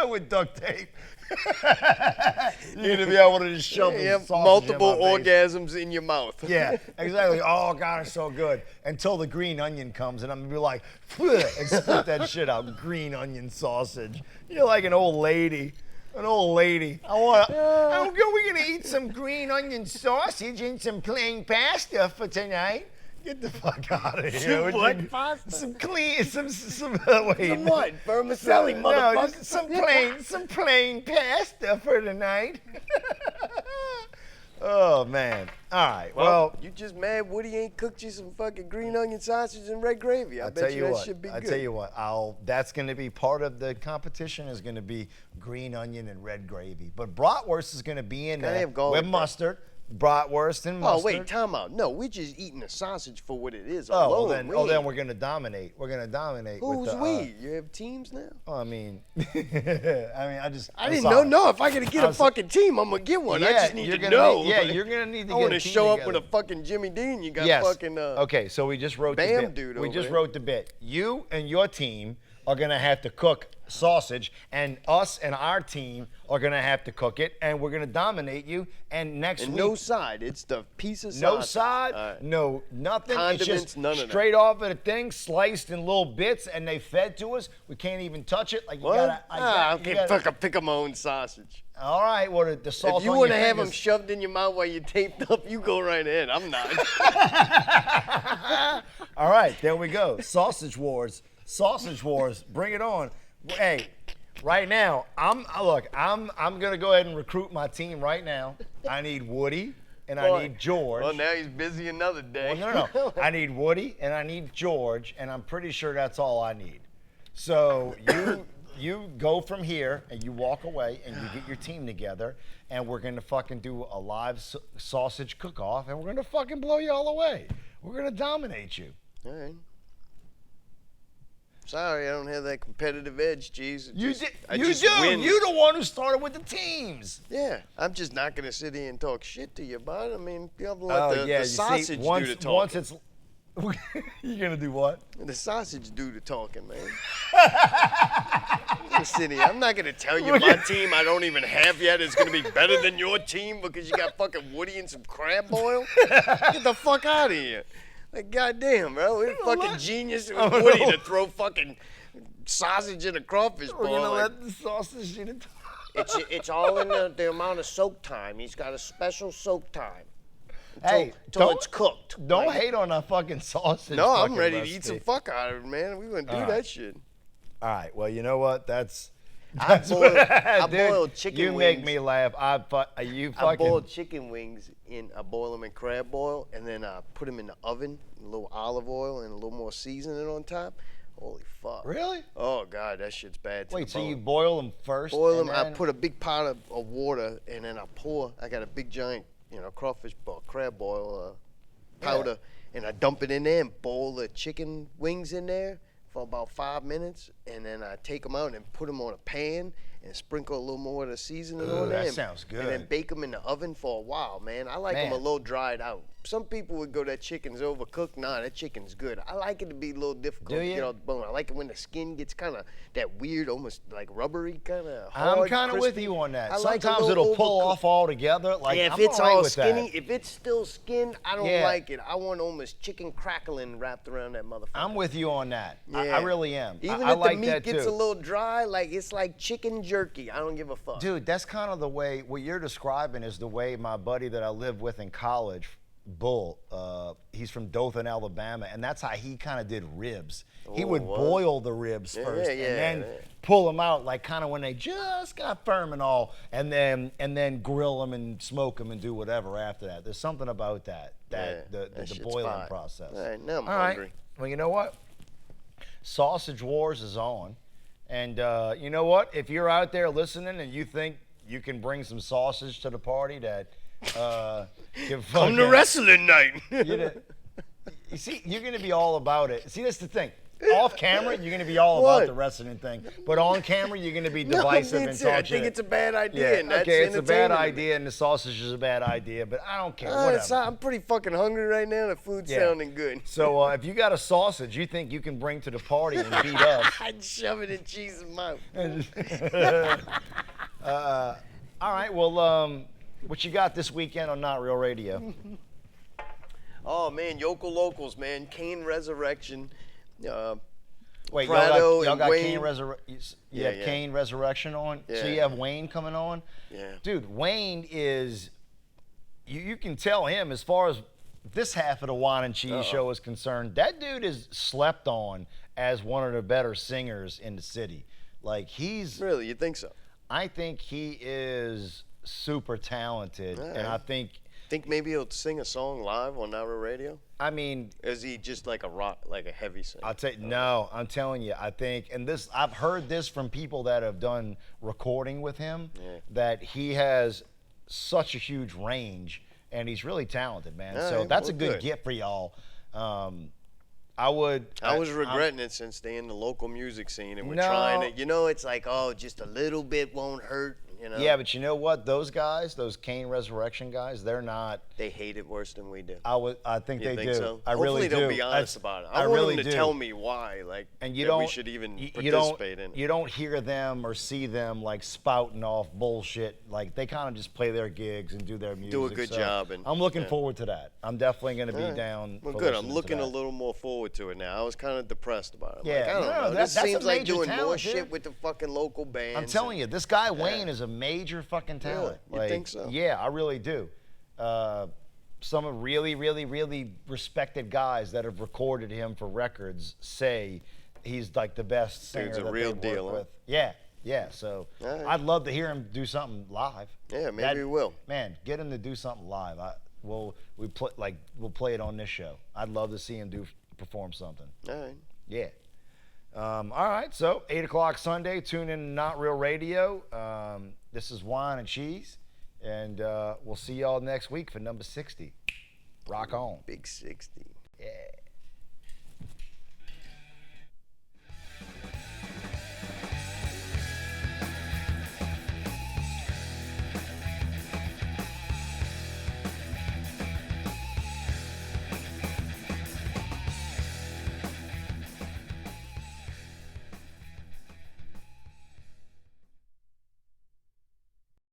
with duct tape. You're gonna be able to just shove Yeah, the sausage multiple in my face. orgasms in your mouth. Yeah, exactly. Oh God, it's so good. Until the green onion comes, and I'm gonna be like, and spit that shit out. Green onion sausage. You're like an old lady. An old lady. We're gonna eat some green onion sausage and some plain pasta for tonight. Get the fuck out of here. Some would what you? pasta? Some clean, some wait. Some what? Vermicelli, No, motherfucker. just some plain pasta for tonight. Oh man. All right. Well, you just mad Woody ain't cooked you some fucking green onion sausage and red gravy. I I'll bet tell you that what. should be I'll good. tell you what. That's going to be part of the competition. Is going to be green onion and red gravy. But bratwurst is going to be in Gotta there have garlic with bread. mustard, bratwurst and Oh mustard. wait, time out. No, we're just eating a sausage for what it is. Oh, well alone. then, We then ain't- we're going to dominate. We're going to dominate. Who's with the, we? You have teams now? I mean, I I'm didn't sorry. know. No, if I gotta get I'm a so- fucking team, I'm gonna get one. I Yeah, just need you're to gonna know. need- yeah, you're gonna need to I get want a to team show up together. with a fucking Jimmy Dean. You got Yes. fucking. Okay, so we just wrote Bam the bit. dude we over just there. wrote the bit. You and your team are gonna have to cook sausage, and us and our team are gonna have to cook it, and we're gonna dominate you. And next And week, no side. It's the piece of no sausage. side, All right. no nothing. Condiments, it's just none of that. straight off of the thing, sliced in little bits, and they fed to us. We can't even touch it. Like you What? gotta. I you can gotta- fucking pick up my own sausage. All right, well the sauce If you on want your to have them fingers- shoved in your mouth while you're taped up, you go right ahead. I'm not. All right, there we go. Sausage Wars. Sausage Wars. Bring it on. Hey, right now, I'm gonna go ahead and recruit my team right now. I need Woody and I need George. Well, now he's busy another day. Well, no. I need Woody and I need George, and I'm pretty sure that's all I need. So you go from here and you walk away and you get your team together, and we're gonna fucking do a live sausage cook-off, and we're gonna fucking blow you all away. We're gonna dominate you. All right. Sorry, I don't have that competitive edge, jeez. You I do. just win. You're the one who started with the teams. Yeah, I'm just not gonna sit here and talk shit to you about it. I mean, you have to Oh, let the sausage do the talking. once it's, you're gonna do what? The sausage do the talking, man. Listen here, I'm not gonna tell you my team I don't even have yet is gonna be better than your team because you got fucking Woody and some crab boil. Get the fuck out of here. Like, goddamn, bro, we're fucking genius with Woody to throw fucking sausage in a crawfish We're boil. gonna Like, let the sausage do the It's all in the amount of soak time. He's got a special soak time. Hey, Till don't- it's cooked. Don't Like, hate on a fucking sausage. No, I'm fucking ready to recipe. eat some fuck out of it, man. We wouldn't do All that right. shit. All right. Well, you know what? That's I boiled, I Dude, boiled chicken you wings. make me laugh. I I boiled chicken wings I boil them in crab boil, and then I put them in the oven, a little olive oil and a little more seasoning on top. Holy fuck. Really? Oh, God, that shit's bad to Wait, the so you bone. boil them first? Boil and them, I then- put a big pot of water, and then I got a big giant, crawfish boil, crab boil powder, and I dump it in there and boil the chicken wings in there for about 5 minutes, and then I take them out and put them on a pan and sprinkle a little more of the seasoning Ooh, on there. that and- sounds And then good. bake them in the oven for a while, man. I like them a Man. little dried out. Some people would go, that chicken's overcooked. Nah, that chicken's good. I like it to be a little difficult Do to get you? off the bone. I like it when the skin gets kind of that weird, almost like rubbery kind of I'm hard, kind of with crispy. you on that. I like a Sometimes little it'll pull overcooked. off altogether. Like, Yeah, if I'm it's all right all with skinny, that. if it's still skin, I don't Yeah. like it. I want almost chicken crackling wrapped around that motherfucker. I'm with you on that. I Yeah. really am. Even I if like the meat that gets too. a little dry, like it's like chicken jerky. I don't give a fuck. Dude, that's kind of the way, what you're describing is the way my buddy that I lived with in college, Bull, he's from Dothan, Alabama, and that's how he kind of did ribs. He Oh, would what? boil the ribs Yeah, first yeah, and then yeah. pull them out like kind of when they just got firm and all, and then grill them and smoke them and do whatever after that. There's something about that, Yeah, the that shit's boiling fire. process. All right, now I'm All right. hungry. Well, you know what? Sausage Wars is on. And you know what? If you're out there listening and you think you can bring some sausage to the party that can Come to fucking- wrestling night. you see, you're going to be all about it. See, that's the thing. Off camera, you're going to be all What? about the wrestling thing. But on camera, you're going to be No, divisive and it's- talk I think shit. it's a bad idea. Yeah, and that's okay, it's a bad entertaining to me. idea, and the sausage is a bad idea, but I don't care. It's- Whatever. I'm pretty fucking hungry right now. The food's Yeah. sounding good. So if you got a sausage you think you can bring to the party and beat us, I'd shove it in cheese's mouth. all right, well, what you got this weekend on Not Real Radio? Oh man, Yokel Locals, man. Kane Resurrection. Wait, Prado y'all and got Wayne. Kane Resurrection. You Yeah, have yeah. Kane Resurrection on. So you Yeah. have Wayne coming on. Yeah. Dude, Wayne is. You can tell him as far as this half of the Wine and Cheese show is concerned. That dude is slept on as one of the better singers in the city. Like he's. Really, you think so? I think he is super talented, All and right. I think. Think maybe he'll sing a song live on Not Real Radio? I mean, Is he just like a rock, like a heavy singer? I'll tell you, no, I'm telling you, I think, and this, I've heard this from people that have done recording with him, Yeah. that he has such a huge range, and he's really talented, man. All So right, that's a well, good good. gift for y'all. I was regretting it since they're in the local music scene and we're No. trying to, it's like, oh, just a little bit won't hurt, Yeah, but you know what? Those guys, those Kane Resurrection guys, they're not. They hate it worse than we do. I think You they think do. so? I Hopefully really do. they'll be honest That's- about it. I I want really them to do. tell me why, like, And you that don't. we should even you participate don't, in it. You don't hear them or see them like spouting off bullshit. Like they kind of just play their gigs and do their music. Do a good so job and- I'm looking yeah. forward to that. I'm definitely going to be All right. down. Well, for good. I'm listening to looking a that. little more forward to it now. I was kind of depressed about it. Yeah, Like, I don't no, know. that's This a seems like major doing more talent, shit dude. with the fucking local bands. I'm telling you, this guy Wayne is a major fucking talent. You think so? Yeah, I really do. Some of really, really, really respected guys that have recorded him for records say he's like the best singer Dude's a that real they've deal, worked huh? with. Yeah, yeah. So All right. I'd love to hear him do something live. Yeah, maybe we will. Man, get him to do something live. We'll play it on this show. I'd love to see him perform something. All right. Yeah. All right, so 8 o'clock Sunday, tune in to Not Real Radio. This is Wine and Cheese, and we'll see y'all next week for number 60. Rock on. Big 60. Yeah.